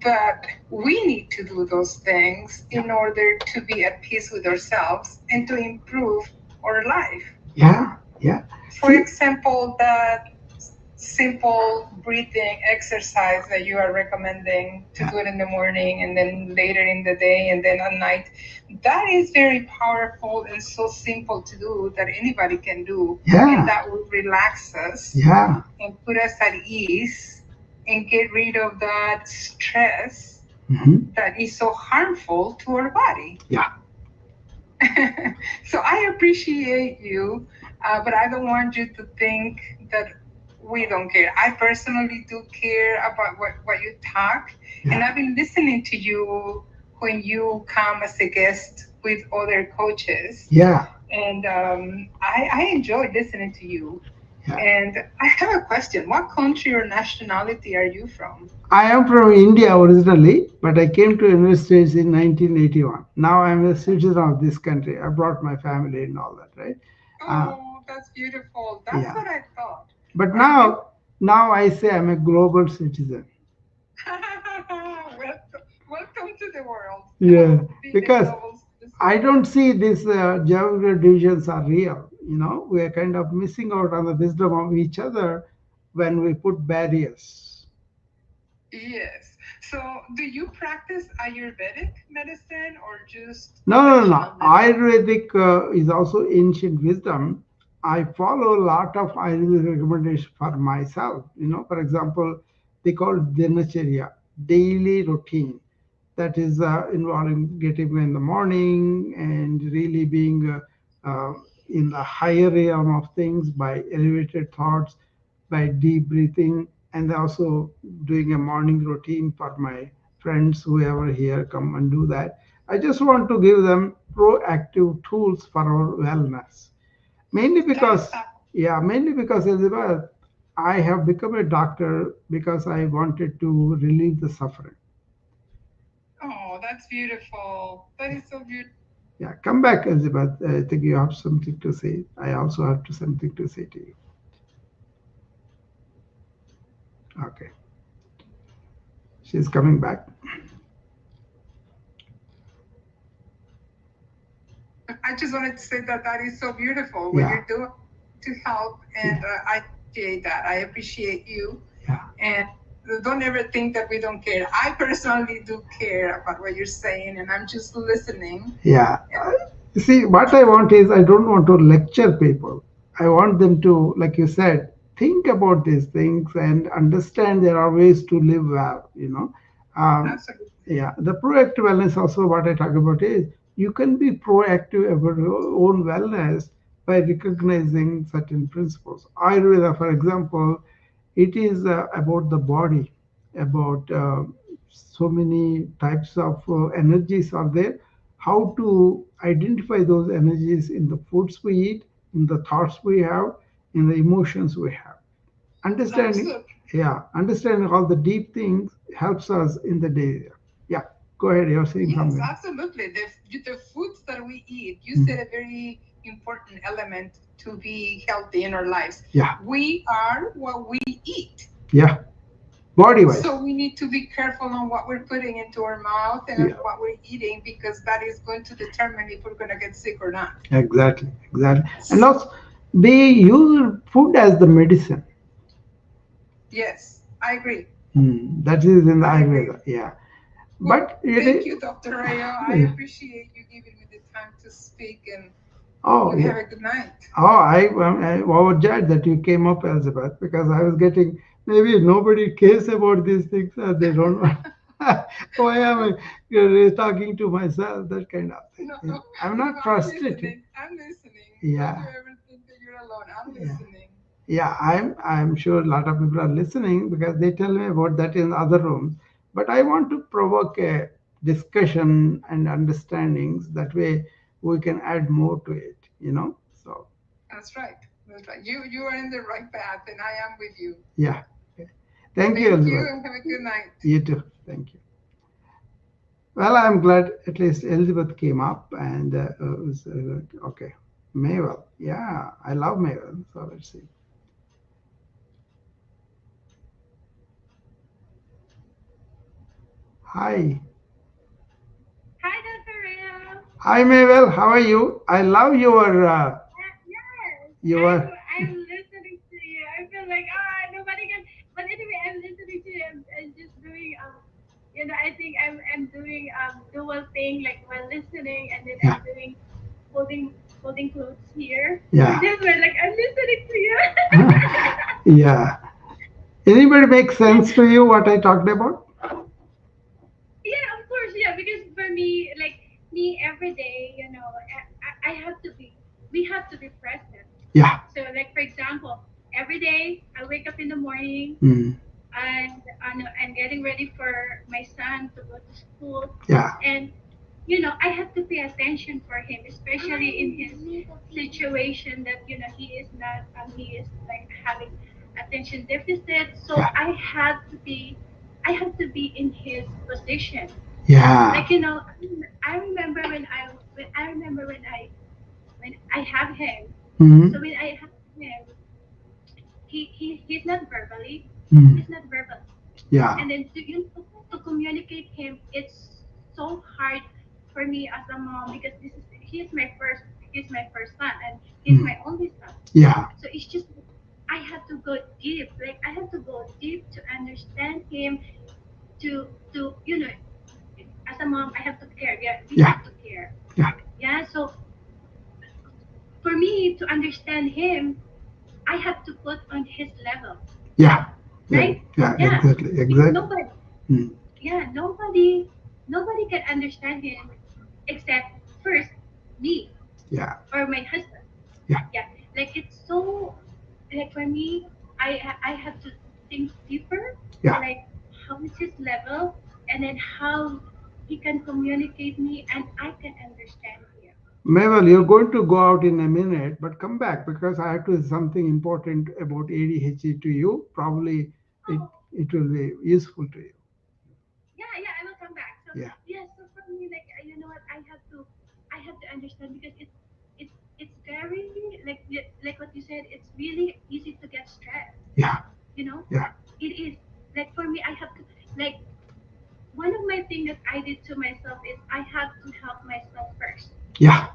that we need to do those things yeah, in order to be at peace with ourselves and to improve our life. yeah, yeah. For See, example, that simple breathing exercise that you are recommending to yeah, do it in the morning and then later in the day and then at night, that is very powerful and so simple to do that anybody can do. And yeah, that would relax us yeah, and put us at ease and get rid of that stress hmm, that is so harmful to our body. yeah, So I appreciate you, but I don't want you to think that we don't care. I personally do care about what you talk, and yeah, I've been listening to you when you come as a guest with other coaches, yeah, and I enjoy listening to you. yeah. And I have a question. What country or nationality are you from? I am from India originally, but I came to United States in 1981. Now I'm a citizen of this country. I brought my family and all that, right? Uh, Oh, that's beautiful. That's yeah. what I thought. But Are you? now I say I'm a global citizen. welcome, welcome to the world, Yeah, being a because global I citizen. don't see these geographical divisions are real. We are kind of missing out on the wisdom of each other when we put barriers. Yes. So, do you practice Ayurvedic medicine or just No, no, no, conventional no. medicine? Ayurvedic is also ancient wisdom. I follow a lot of Ayurvedic recommendations for myself. For example, they call it dinacharya, daily routine. That is involving getting up in the morning and really being in the higher realm of things by elevated thoughts, by deep breathing, and also doing a morning routine for my friends, whoever here, come and do that. I just want to give them proactive tools for our wellness. Mainly That is because, yeah, mainly because Elizabeth, I have become a doctor because I wanted to relieve the suffering. oh, that's beautiful. That is so beautiful. Yeah, come back, Elizabeth. I think you have something to say. I also have something to say to you. Okay, she's coming back. I just wanted to say that that is so beautiful what Yeah, you're doing to help, and yeah, I appreciate that. I appreciate you, yeah, and don't ever think that we don't care. I personally do care about what you're saying, and I'm just listening. yeah. And See, what I want is I don't want to lecture people. I want them to, like you said, think about these things and understand there are ways to live well. Um, absolutely, yeah, the proactive wellness also what I talk about is you can be proactive about your own wellness by recognizing certain principles. Ayurveda, for example, it is about the body, about so many types of energies are there. How to identify those energies in the foods we eat, in the thoughts we have, in the emotions we have. Understanding, absolutely. yeah, understanding all the deep things helps us in the day. Yeah, go ahead. You're saying Yes, something. absolutely. The foods that we eat, you Mm. said a very important element to be healthy in our lives. Yeah, We are what we eat. yeah, body wise. So we need to be careful on what we're putting into our mouth and Yeah, what we're eating because that is going to determine if we're going to get sick or not. exactly, exactly. And also, they use food as the medicine. Yes, I agree. That is in the I agree. Ayurveda. Yeah, Well, but it thank is. you, Dr. Rayo. I Yeah. appreciate you giving me the time to speak and Oh you have yeah. a good night. Oh, I overjoyed that you came up, Elizabeth, because I was getting maybe nobody cares about these things. They don't want. Why am I talking to myself? That kind of thing. No, Yeah. no, I'm no, not I'm frustrated. listening. I'm listening. Don't you Yeah, ever think that you're alone. I'm yeah, listening. yeah. I'm sure a lot of people are listening because they tell me about that in other rooms. But I want to provoke a discussion and understandings. That way we can add more to it. So. That's right. That's right. You are in the right path and I am with you. Yeah. Okay. Thank you, Thank you Elizabeth. and have a good night. You too. Thank you. Well, I'm glad at least Elizabeth came up and was okay. Mabel. Yeah, I love Mabel. So let's see. Hi. Hi, Dr. Rio. Hi, Mabel. How are you? I love your Yes, I'm your. I'm listening to you. I feel like nobody can. But anyway, I'm listening to you. I'm just doing I think I'm doing dual thing like while listening and then Yeah. I'm doing folding folding clothes here. So Yeah. just like I'm listening to you. Yeah. Anybody make sense to you what I talked about? Yeah, of course, yeah. Because for me, like me every day, I have to be. We have to be present. Yeah. So, like for example, every day I wake up in the morning Mm. and I'm getting ready for my son to go to school, Yeah. and I have to pay attention for him, especially in his situation that he is like having attention deficit. So Yeah. I have to be in his position. Yeah. Like I remember when I remember when I have him. Mm-hmm. So when I have him, he's not verbally, Mm. he's not verbal, Yeah. and then to communicate him, it's so hard for me as a mom because he's my first son and he's Mm. my only son. Yeah, So it's just I have to go deep. Like I have to go deep to understand him. To as a mom, I have to care. Yeah, we yeah, have to care. yeah, Yeah. So for me to understand him, I have to put on his level, yeah, yeah, right? yeah, Yeah. exactly, Because exactly. Mm. nobody can understand him except first me Yeah, or my husband. yeah, Yeah. Like it's so like for me, I have to think deeper, yeah. like how is his level, and then how he can communicate me, and I can understand him. Mabel, you're going to go out in a minute, but come back because I have to say something important about ADHD to you. Probably it Oh, it will be useful to you. yeah, yeah, I will come back. So Yeah. yeah, so for me, like you know what, I have to understand because it's very like what you said, it's really easy to get stressed. Yeah, You know, yeah, it is like for me, I have to like one of my things that I did to myself is I have to help myself first. yeah,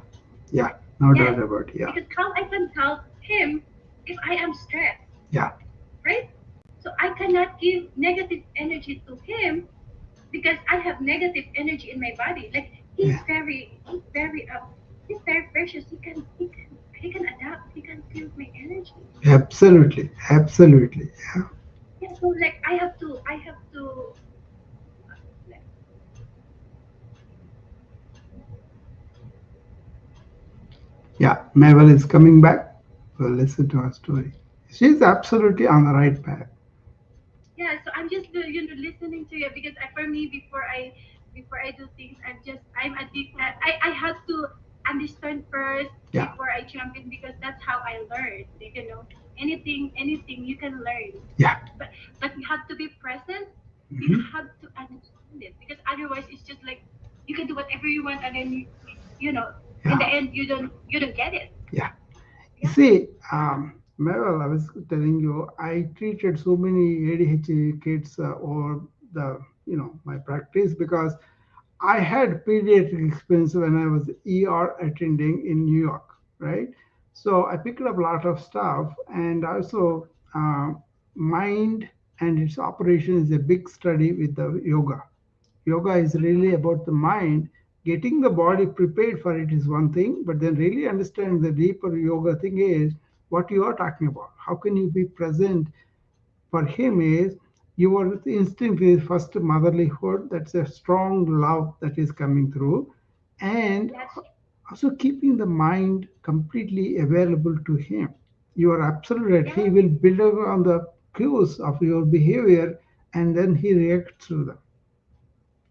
yeah. No Yes, doubt about it. Yeah, because how I can help him if I am stressed, yeah, right? So I cannot give negative energy to him because I have negative energy in my body. Like yeah. he's very precious. He can adapt. He can feel my energy. Absolutely, absolutely. Yeah, Yeah. So like I have to like yeah. Mabel is coming back. Well, listen to her story. She's absolutely on the right path. yeah. So I'm just listening to you because for me before I do things I'm addicted. I have to understand first Yeah. before I jump in because that's how I learn. Like anything you can learn, Yeah. but you have to be present. You Mhm. have to understand it because otherwise it's just like you can do whatever you want and then you know in the Yeah. end you don't get it. Yeah. You Yeah, see, Mabel, I was telling you, I treated so many ADHD kids over the, my practice because I had pediatric experience when I was ER attending in New York, right? So I picked up a lot of stuff, and also mind and its operation is a big study with the yoga. Yoga is really about the mind. Getting the body prepared for it is one thing, but then really understanding the deeper yoga thing is what you are talking about. How can you be present for him is your instinct is first motherlyhood. That's a strong love that is coming through, and that's also keeping the mind completely available to him. You are absolutely right. He yeah. will build up on the cues of your behavior, and then he reacts to them.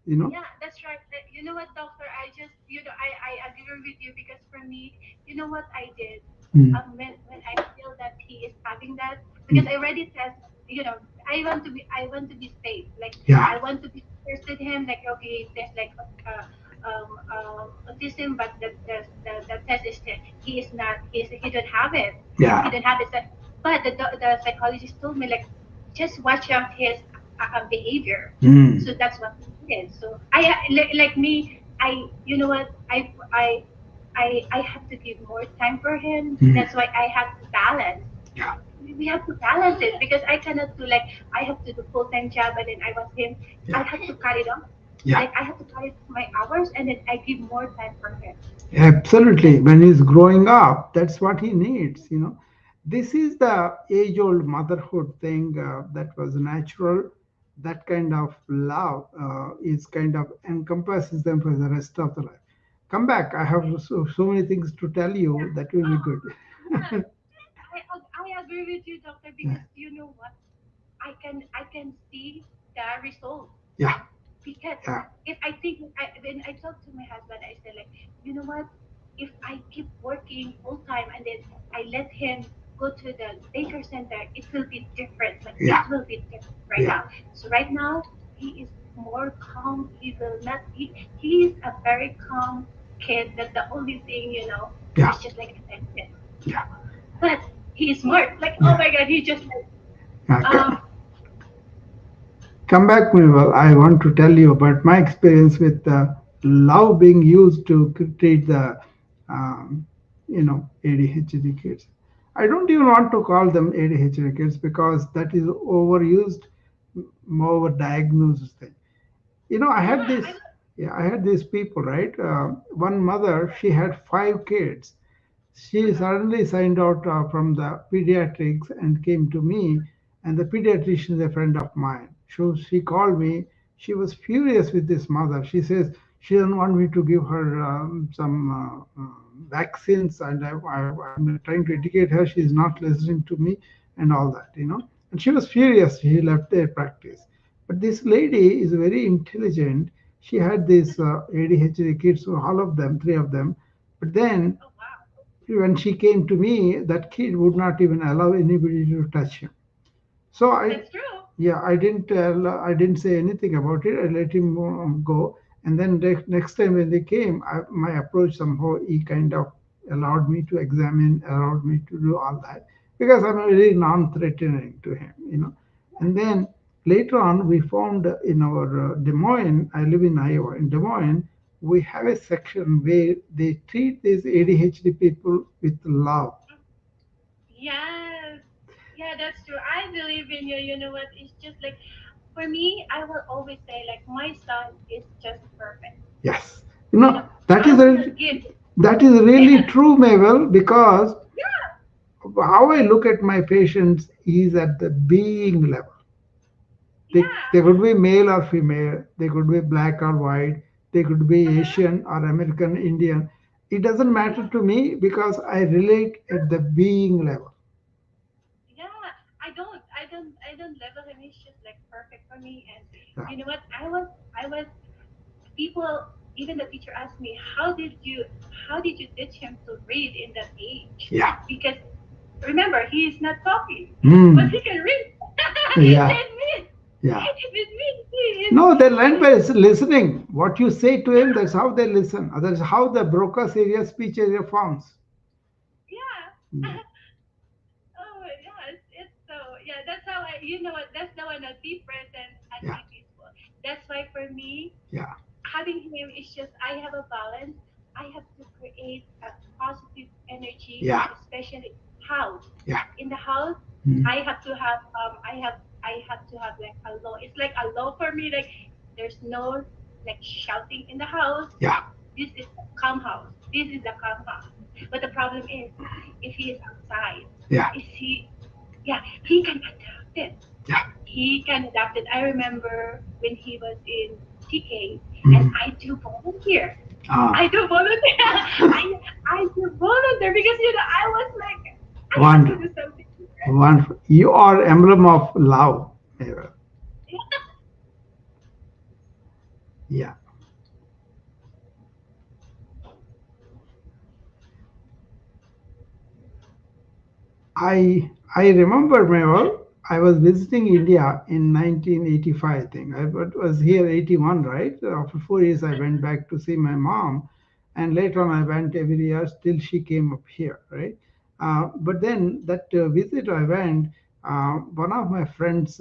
You know. Yeah, that's right. You know what, doctor? I just, I agree with you because for me, you know what I did? Mm. When I feel that he is having that, because Mm. I already test, I want to be safe. Like, Yeah. I want to be tested him. Like, okay, there's like, autism, but the test is that he don't have it. He Yeah. don't have it. So, but the psychologist told me like, just watch out his behavior. Mm. So that's what he did. So like me, you know what I have to give more time for him. Mm. That's why I have to balance. Yeah. We have to balance it because I cannot do like I have to do full time job and then I want him. I Yeah. have to cut it off. Yeah. Like I have to cut it my hours and then I give more time for him. Absolutely. Like When he's growing up, that's what he needs. This is the age old motherhood thing that was natural. That kind of love is kind of encompasses them for the rest of the life. Come back. I have so many things to tell you yeah. that will be Oh good. yeah. I agree with you, doctor, Yeah. because you know what? I can see the result Yeah. because Yeah. if I think when I talk to my husband, I say like, you know what? If I keep working full time and then I let him go to the daycare center, it will be different. Like it Yeah. will be different right Yeah. now. So right now he is more calm. He will not. He is a very calm kid. That the only thing Yeah. is just like attention. Yeah. But he is smart. Like oh Yeah. my god, he just like Yeah. um come back, Mabel. I want to tell you about my experience with love being used to treat the, um, ADHD kids. I don't even want to call them ADHD kids because that is overused, over diagnosed thing. I Yeah, had this. I Yeah, I had these people, right? One mother, she had five kids. She uh-huh. suddenly signed out from the pediatrics and came to me, and the pediatrician is a friend of mine. So she called me. She was furious with this mother. She says she doesn't want me to give her some vaccines, and I'm trying to educate her. She's not listening to me, and all that. And she was furious. She left their practice. But this lady is very intelligent. She had these ADHD kids, so all of them, three of them. But then Oh wow, when she came to me, that kid would not even allow anybody to touch him. So that's true. yeah, I didn't say anything about it. I let him go. And then next time when they came, my approach somehow he kind of allowed me to examine, allowed me to do all that because I'm very non-threatening to him. Yeah. And then later on, we found in our Des Moines. I live in Iowa. In Des Moines, we have a section where they treat these ADHD people with love. Yes. Yeah, that's true. I believe in you. You know what? It's just like for me, I will always say like my son is just perfect. Yes, You know, that I is will not a, give. that is really true, Mabel, because Yeah, how I look at my patients is at the being level. They yeah, could be male or female, they could be black or white, they could be uh-huh, Asian or American, Indian. It doesn't matter yeah, to me because I relate at the being level. yeah. I don't level him. He's just like perfect for me. And Yeah, you know what? I was. People, even the teacher asked me, how did you teach him to read in that age? yeah, Because remember, he is not talking, but mm, he can read. yeah, That means yeah. it means he is No, they learn by he. listening. What you say to him, Yeah, that's how they listen. That's how the Broca's area speech area forms. yeah. Mm. Oh yeah, it's so yeah. That's how I. You know what? That's the one that be present and Yeah, be peaceful. That's why for me, yeah, having him is just I have a balance. I have to create a positive energy, yeah, especially house. yeah. In the house, Mm. I have to have like a low. It's like a low for me. Like there's no like shouting in the house. Yeah, This is a calm house. This is a calm house. But the problem is, if he is outside, yeah, is he? Yeah, he can adapt it. yeah. He can adapt it. I remember when he was in TK, and Mm. I do volunteer. I Ah, do volunteer. I do volunteer because I was like I have to wonderful, do something different. wonderful. You are emblem of love. Eva. Yeah. I remember, Mabel, I was visiting India in 1985, I think. I was here 81, right? After 4 years, I went back to see my mom, and later on, I went every year till she came up here, right? But then that visit I went, one of my friends'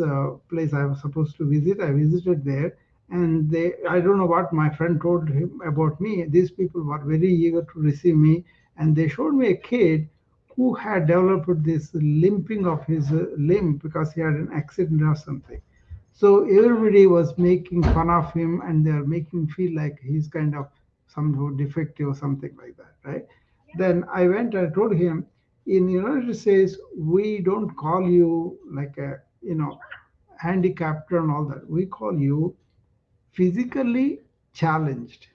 place I was supposed to visit, I visited there, and I don't know what my friend told him about me. These people were very eager to receive me, and they showed me a kid who had developed this limping of his limb because he had an accident or something. So Uh-huh. everybody was making fun of him and they're making him feel like he's kind of somehow defective or something like that, right? Yeah. Then I went and told him, in United States, we don't call you like a, handicapped and all that. We call you physically challenged.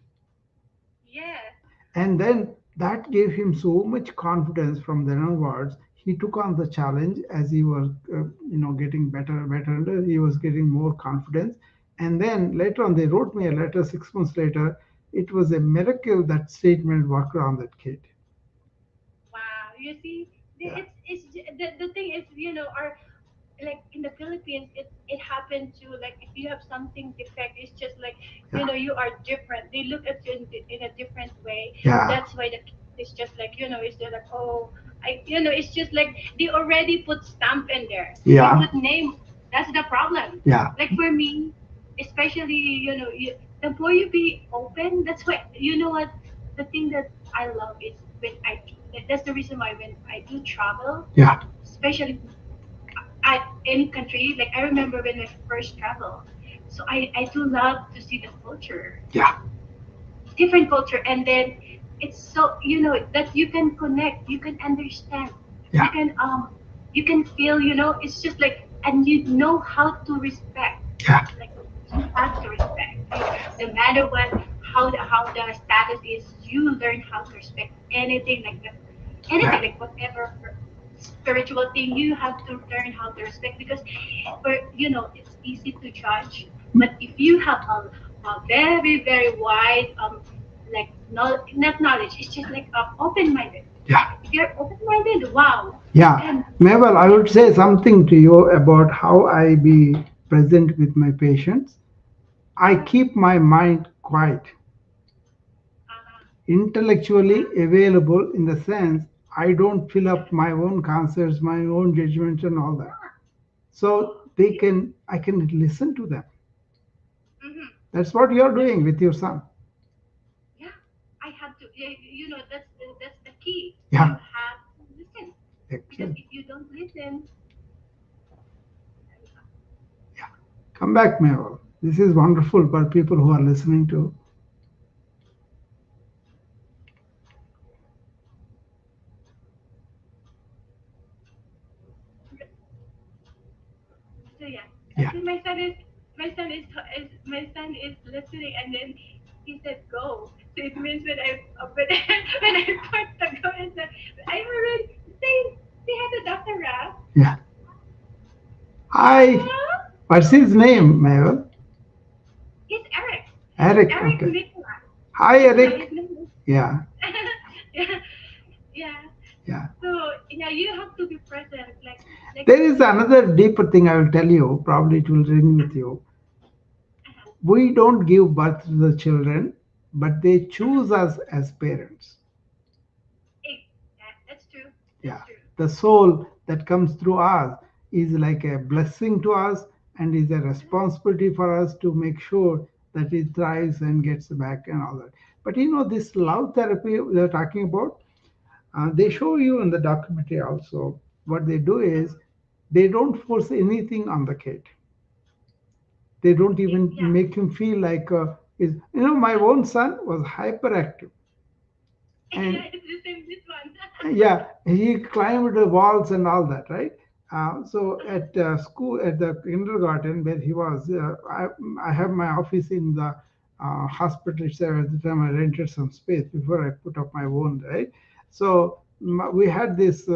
Yes. And then that gave him so much confidence from then onwards. He took on the challenge as he was, getting better and better, and he was getting more confidence. And then later on, they wrote me a letter 6 months later. It was a miracle that statement worked on that kid. Wow. You see, Yeah, the thing is, our like in the Philippines, it happened to like if you have something defect, it's just like yeah, you are different. They look at you in a different way. yeah, That's why the kid is just like it's just like it's just like they already put stamp in there. They yeah, put name. That's the problem. Yeah, Like for me, especially, the more you be open, that's why, what, the thing that I love is when that's the reason why when I do travel, yeah, especially at any country, like I remember when I first traveled. So I do love to see the culture, yeah, different culture, and then it's so, that you can connect, you can understand, you yeah, can um you can feel, it's just like, and you know how to respect, yeah, like you have to respect, no matter what, how the status is, you learn how to respect anything like that, anything yeah, like whatever spiritual thing, you have to learn how to respect, because for, it's easy to judge, but if you have a very very wide, like, not knowledge, it's just like, open-minded. yeah. If you're open-minded, wow, Yeah, then Mabel, I would say something to you about how I be present with my patients. I uh, keep my mind quiet, uh, intellectually yeah, available in the sense I don't fill up my own concepts, my own judgments, and all that. So they yeah, can, I can listen to them. mm-hmm. That's what you're That's, doing with your son. yeah, I have to, yeah, that's the key. You Yeah, have to listen, because excellent. if you don't listen, Yeah, come back, Mabel. This is wonderful for people who are listening to. so yeah, Yeah. so my son is listening, and then he said go. So it means when when I put the go in the, I already say hi to Dr. Raf. Yeah. Hi. Huh? What's his name, Mabel? He's Eric. Eric. Eric Okay. Nicholas. Hi, Yeah, his Eric. name is. Yeah. Yeah, yeah. Yeah. So yeah, you have to be present. Like There is another deeper thing I will tell you. Probably it will ring with you. uh-huh, We don't give birth to the children, but they uh-huh. choose us as parents. Hey, that's true. That's Yeah. true. The soul that comes through us is like a blessing to us and is a responsibility for us to make sure that it thrives and gets back and all that. But this Yeah. love therapy they're talking about, they Mm-hmm. show you in the documentary also. What they do is Uh-huh. they don't force anything on the kid. They don't even Yeah. make him feel like is my own son was hyperactive, Yeah, and it's the same this one. yeah, he climbed the walls and all that, right? So at school, at the kindergarten where he was, I have my office in the hospital itself. At the time, I rented some space before I put up my own, right? So we had this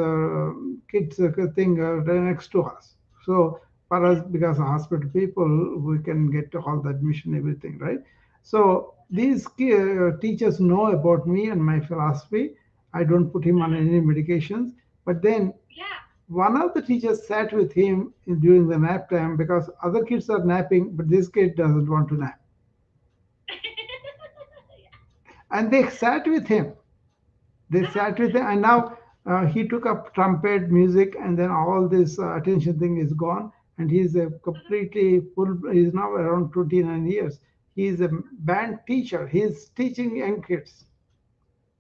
kids thing right next to us. So for Yeah. us, because of hospital people, we can get all the admission, everything, right? So these teachers know about me and my philosophy. I don't put him on Uh-huh. any medications. But then Yeah. one of the teachers sat with him during the nap time because other kids are napping, but this kid doesn't want to nap. Yeah. And they sat with him. They Uh-huh. sat with him, and now he took up trumpet music, and then all this attention thing is gone, and he's a Uh-huh. completely full. He's now around 29 years. He's a band teacher. He's teaching young kids.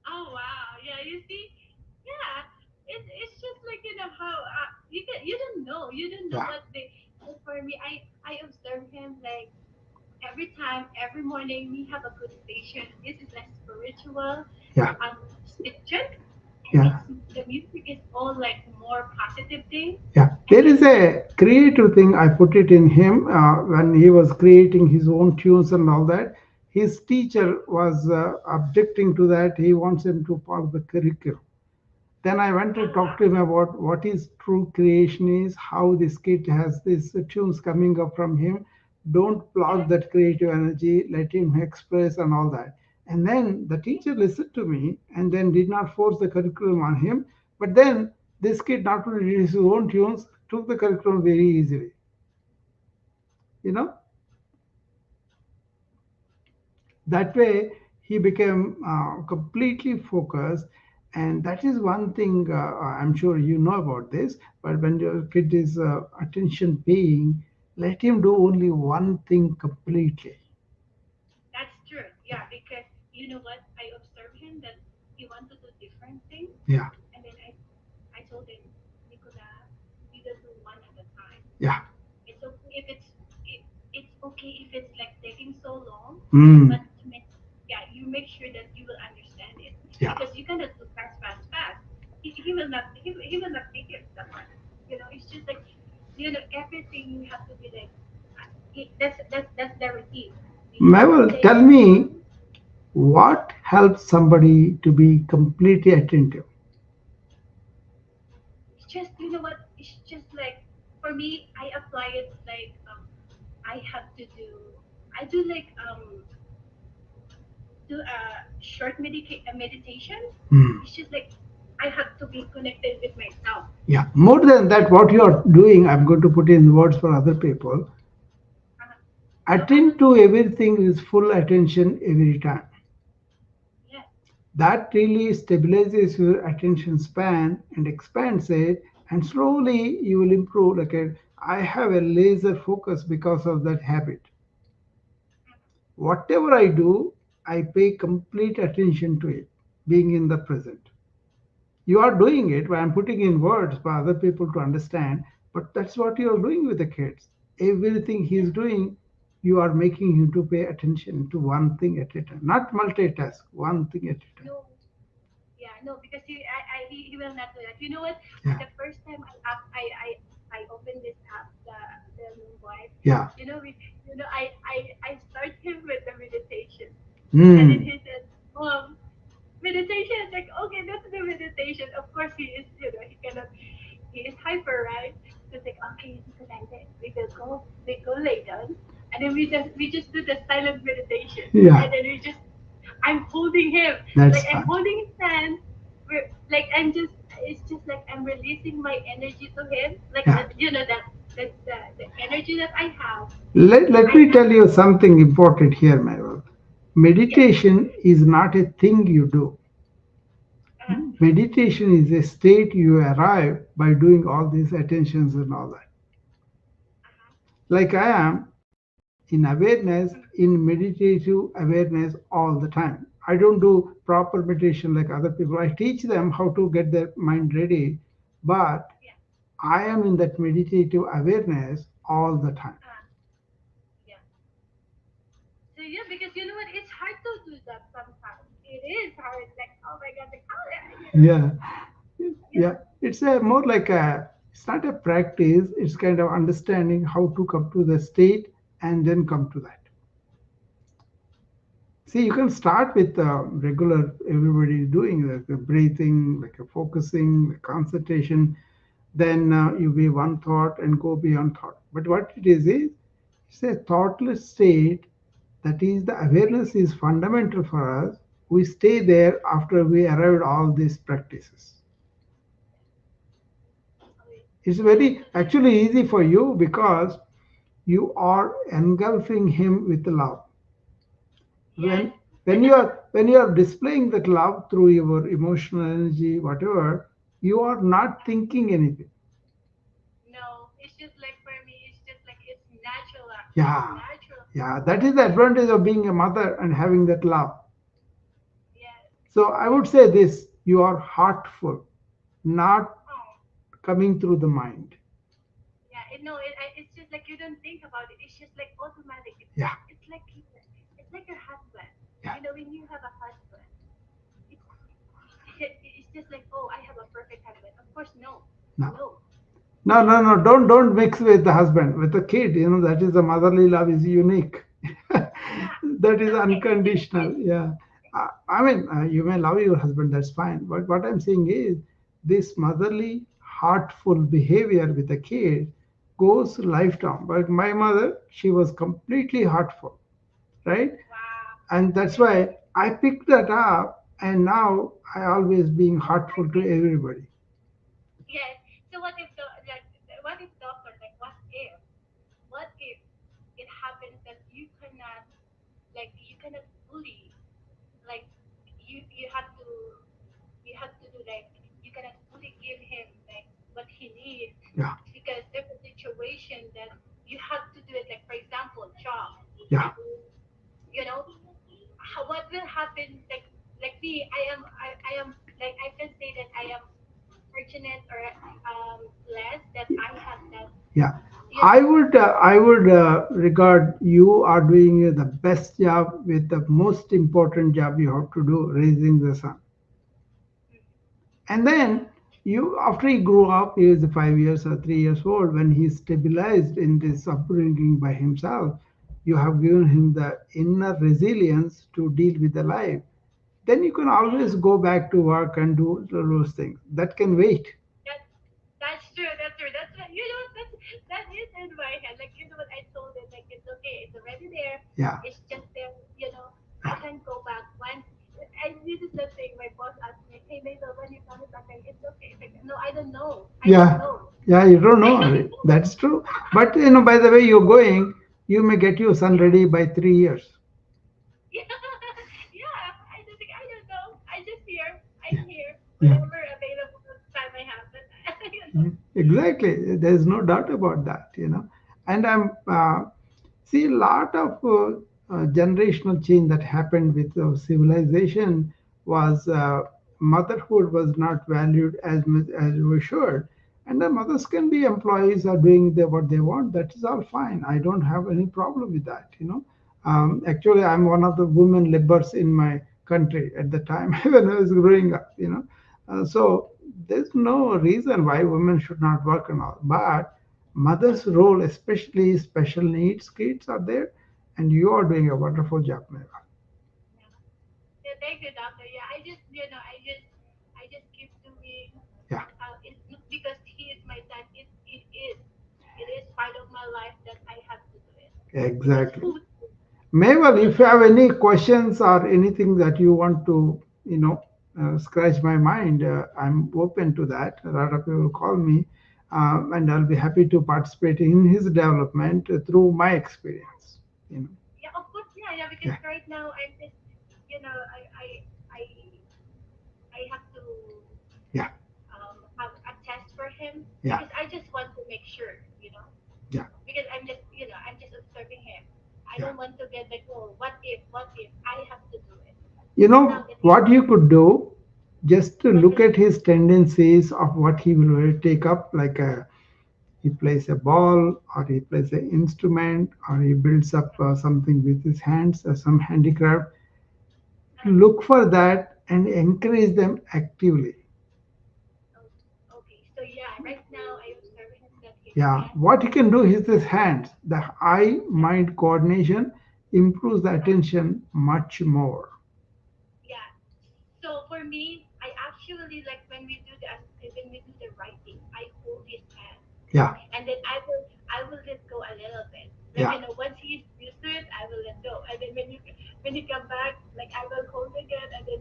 Oh wow. Yeah, you see? Yeah. It's just like, how, you don't know Yeah, what they, like for me, I observe him, like every time, every morning we have a good station. This is like spiritual yeah, station, and yeah. it's the music is all like more positive thing, Yeah, and there is a creative thing I put it in him when he was creating his own tunes and all that. His teacher was objecting to that. He wants him to follow the curriculum. Then I went to oh talk wow. to him about what is true creation is, how this kid has these tunes coming up from him. Don't block Uh-huh. that creative energy, let him express and all that. And then the Yeah. teacher listened to me and then did not force the curriculum on him. But then this kid not only did his own tunes, took the curriculum very easily. You know, that way he became completely focused. And that is one thing I'm sure you know about this. But when your kid is attention paying, Let him do only one thing completely. That's true. Yeah, because you know what? I observed him that he wanted to do different things, Yeah, and then I told him, Nicola, you can do one at a time. yeah. It's okay if it's okay if it's like taking so long, Mm, but to make, yeah, you make sure that you will understand it yeah. because you cannot do fast, fast, fast. He will not he will not take it that one. You know, it's just like everything have to be like that's the routine. We have to Mabel, take tell our me time. what helps somebody to be completely attentive? It's just you know what? It's just like for me, I apply it like I have to do. I do like do a short meditation. Hmm. It's just like I have to be connected with myself. Yeah, more than that, what you are doing, I'm going to put in words for other people. Uh, so I Attend don't. to everything with full attention every time. Yes. That really stabilizes your attention span and expands it, and slowly you will improve. I have a laser focus because of that habit. Whatever I do, I pay complete attention to it, being in the present. You are doing it, but I'm putting in words for other people to understand, but that's what you are doing with the kids. Everything Yes. he's doing, you are making him to pay attention to one thing at a time, not multitask, one thing at a time. No. Yeah. No. Because he will not do that. You know what? Yeah, The first time I opened this app, the Mumbai, yeah. you know, I start him with the meditation, and then Hmm. he said, "Mom, meditation." It's like, okay, that's the meditation. Of course, he is. You know, he cannot. He is hyper, right? So it's like, okay, because I said we go lay down, and then we just do the silent meditation, Yeah, and then I'm holding him, that's like I'm fine. holding his hand. Like it's just like I'm releasing my energy to him, like Yeah. the energy that I have. Let I me have tell you something important here, my love. yes, Meditation is not a thing you do. uh, Meditation is a state you arrive by doing all these attentions and all that. uh-huh, Like I am in awareness, mm, in meditative awareness all the time. I don't do proper meditation like other people. I teach them how to get their mind ready, but yeah, I am in that meditative awareness all the time. uh, yeah. So yeah, because you know what, it's hard to do that sometimes. It is hard. Like, oh my god, like how Yeah, yeah, yeah. It's a more like a. It's not a practice. It's kind of understanding how to come to the state and then come to that. See, you can start with regular everybody doing like the breathing, like a focusing, like concentration. Then you be one thought and go beyond thought. But what it is it's a thoughtless state. That is, the awareness is fundamental for us. We stay there after we arrived all these practices. oh, It's yeah, very actually easy for you because you are engulfing him with love. yes, When you are displaying that love through your emotional energy, whatever, you are not thinking anything. no, it's just like for me, it's just like it's Yeah, natural. yeah, that is the advantage of being a mother and having that love. Yes, So I would yes. say this: you are heartful, not Oh, coming through the mind. yeah. It's just like you don't think about it. It's just like automatic. Yeah, It's like your husband. yeah, You know, when you have a husband, it's it's just like, oh, I have a perfect husband. Of course, no, no, no. no, no, no. Don't mix with the husband, with the kid. That is the motherly love is unique. Yeah, That is no, unconditional. Yeah. I mean, you may love your husband, that's fine. But what I'm saying is, this motherly, heartful behavior with the kid goes lifetime. But my mother, she was completely heartful, right? wow. And that's Yes, why I picked that up, and now I always being oh, heartful to perfect. everybody. Yes. So what if what if doctor like what if it happens that you cannot fully like you have to do like you cannot fully give him like what he needs Yeah. because there's a situation that you have to do it. Like for example, job. Yeah, You know, what will happen? Like me, I am like I can say that I am fortunate or blessed that I have that. yeah. You know, I would regard you are doing the best job with the most important job you have to do, raising the son. And then you, after he grew up, he was 5 years or 3 years old, when he stabilized in this upbringing by himself, you have given him the inner resilience to deal with the life. Then you can yeah. always go back to work and do those things. That can wait. That that's true. That's true. That's what you know. That is in my head. Like you know what I told him. Like it's okay. It's already there. Yeah, It's just there. You know, I can go back when. And this is the thing. My boss asked me, "Hey, Mabel, when you coming back?" Like, it's okay. It's like, no, I don't know. I don't yeah, know. yeah. You don't I don't know. know. That's true. But by the way you're going, you may get your son Yeah. ready by 3 years. Yeah. Yeah. I don't know. I just here. I'm here. Yeah. Whatever available time I have. But you know. Mhm. Exactly. There's no doubt about that. And I'm see a lot of generational change that happened with civilization was motherhood was not valued as much as we should. And the mothers can be employees or doing what they want. That is all fine. I don't have any problem with that. Actually, I'm one of the women liberals in my country at the time when I was growing up. So there's no reason why women should not work and all. But mother's role, especially special needs kids, are there, and you are doing a wonderful job, Mega. Yeah. Yeah, thank you, doctor. Yeah, I just keep doing. Yeah, It's not because he is my son. It is part of my life that I have to do it because exactly. who Mabel, will if you not. have any questions or anything that you want to scratch my mind, I'm open to that. A lot of people call me, and I'll be happy to participate in his development through my experience. You know, Yeah, of course. Yeah, yeah. Because yeah, right now I'm just, I have to yeah, have a test for him yeah, because I just want to make sure, yeah, because I'm just observing him. I yeah. don't want to get like, oh, what if I have to do it? You But now know that he's what you could do, just to what look will I at his tendencies of what he will take up, like he plays a ball, or he plays an instrument, or he builds up something with his hands, some handicraft. Look for that and encourage them actively. oh, okay. So yeah, right now I observe him that his Yeah, hands. what he can do is his hands. The eye mind coordination improves the Uh, attention much more. yeah. So for me, I actually like when we do the writing, I hold his hand, Yeah, and then I will let go a little bit. Like yeah, once he's used to it, I will let go, and then when you come back, like I will hold again, and then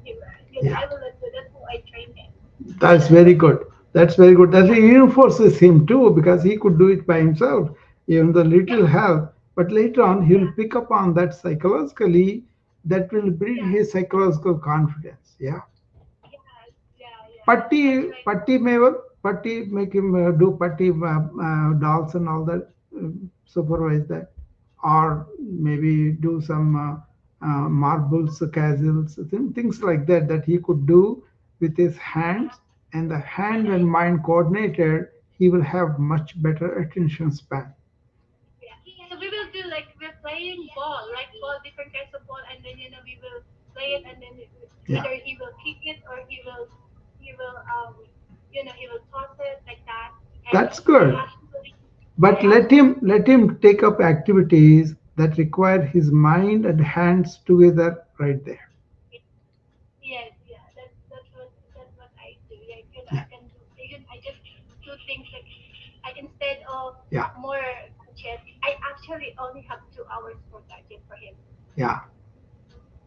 yeah. I will let go. That's how I train him. That's very good. That's very good. That reinforces him too, because he could do it by himself, even the Yeah, little help. But later on, he'll yeah, pick up on that psychologically. That will build yeah, his psychological confidence. Yeah. yeah, yeah, yeah. That's Patti, right. Patti Mavel, Patti, make him do Patti dolls and all that, supervise that. Or maybe do some marbles, castles, things like that, that he could do with his Uh-huh. hands. And the hand Yeah, and mind coordinated, he will have much better attention span. yeah. So we will do like we're playing ball, like ball, different kinds of ball, and then we will play it, and then Yeah, either he will kick it or he will toss it like that. And that's good. But I actually let him take up activities that require his mind and hands together right there. yes, yeah, that's what I do. Like I Yeah, can do. I just do things like instead of yeah, more gadget, I actually only have 2 hours for gadget for him. yeah.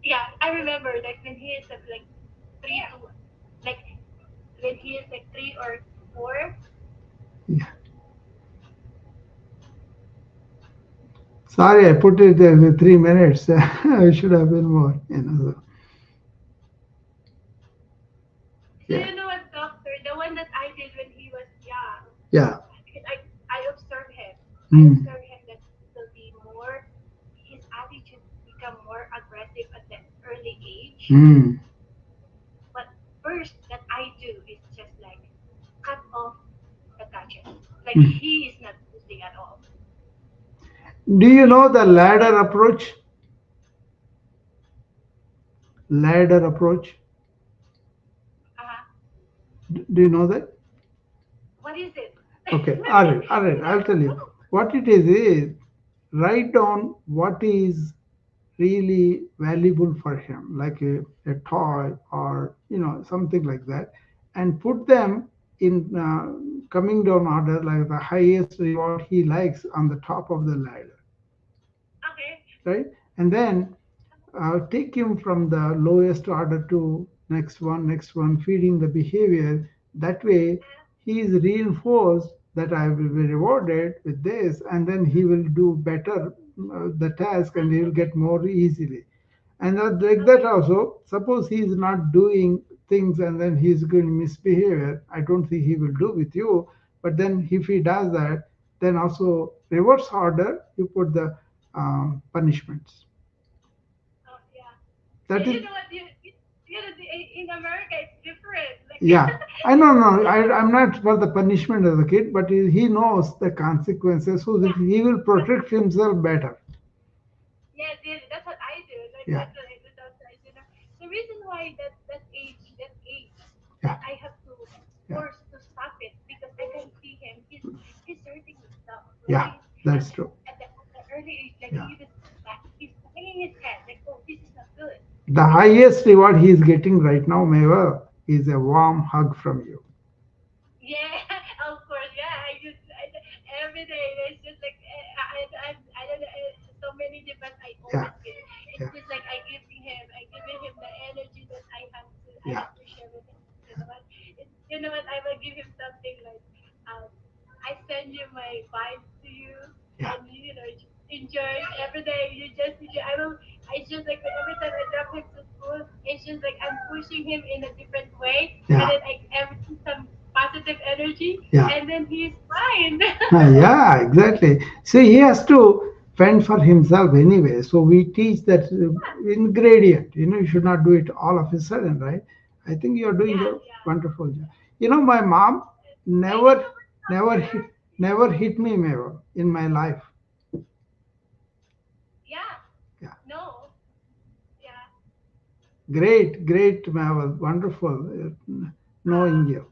Yeah, I remember like when he is at like like when he is like 3 or 4. Yeah. Sorry, I put it there with 3 minutes. I should have been more. So, So yeah, what, doctor, the one that I did when he was young, yeah. because I observe him. I Mm. observe him that become more aggressive at that early age. Hmm. But first that I do is just like cut off the gadgets. Like Hmm. he is not using at all. Do you It's know the it. ladder approach? Ladder approach. Do you know that? What is it? Okay, Let all me right, all right. let I'll me tell you. know. What it is write down what is really valuable for him, like a toy or something like that, and put them in coming down order, like the highest reward he likes on the top of the ladder, Okay. right? And then take him from the lowest order to next one, feeding the behavior. That way, he is reinforced that I will be rewarded with this, and then he will do better the task, and he will get more easily. And like that Okay. also, suppose he is not doing things and then he is going to misbehavior. I don't think he will do with you. But then if he does that, then also reverse order, you put the punishments. Oh yeah. That You is, know what? In America it's different. Like yeah. I know, no, I'm not for the punishment of the kid, but he knows the consequences, so that yeah. he will But protect himself better. yes, yes, that's what I do. Like Yeah, that's what I do sometimes. The reason why that age, yeah, I have to yeah, force to stop it because I can see him. He's hurting himself. Like yeah. That's true. at the early age, like Yeah. he's banging his head. Like, oh, this is not good. The This is highest reward he is getting right now, Meva, is a warm hug from you. yeah, of course. Yeah, every day there's just like I don't know so many different. I Yeah, always give. It's yeah, just like I giving him the energy that I yeah, have to share with him. You know what? I will give him something like um I send you my vibes to you, yeah, and just enjoy every day. You just enjoy. It's just like every time I drop him to school, it's just like I'm pushing him in a different way, and yeah, then I everything some positive energy, yeah. and then he's fine. Yeah, exactly. See, he has to fend for himself anyway. So we teach that ingredient. You should not do it all of a sudden, right? I think you're doing Yeah, a yeah. wonderful job. My mom Thank you never, so much, never doctor. hit, never hit me, never in my life. Yeah, Yeah, no, yeah. great, great, Mabel, wonderful knowing Uh, you.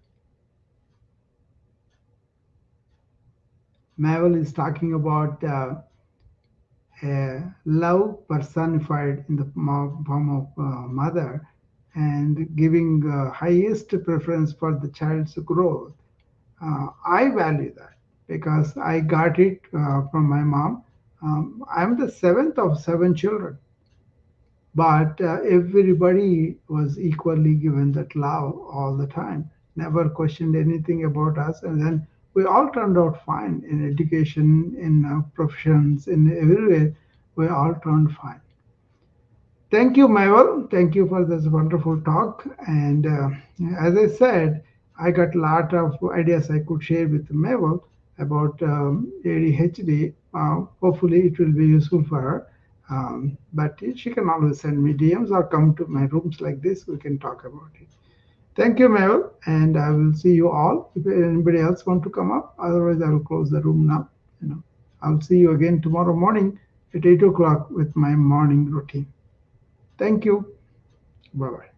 Mabel is talking about love personified in the form of mother, and giving highest preference for the child's growth. I value that because I got it from my mom. I'm the seventh of seven children, but everybody was equally given that love all the time, never questioned anything about us, and then we all turned out fine in education, in professions, in everywhere. We all turned fine. Thank you, Mabel. Thank you for this wonderful talk. And as I said, I got a lot of ideas I could share with Mabel about ADHD. Hopefully, it will be useful for her. But she can always send me DMs or come to my rooms like this. We can talk about it. Thank you, Mabel. And I will see you all. If anybody else want to come up, otherwise I will close the room now. I'll see you again tomorrow morning at 8 o'clock with my morning routine. Thank you. Bye bye.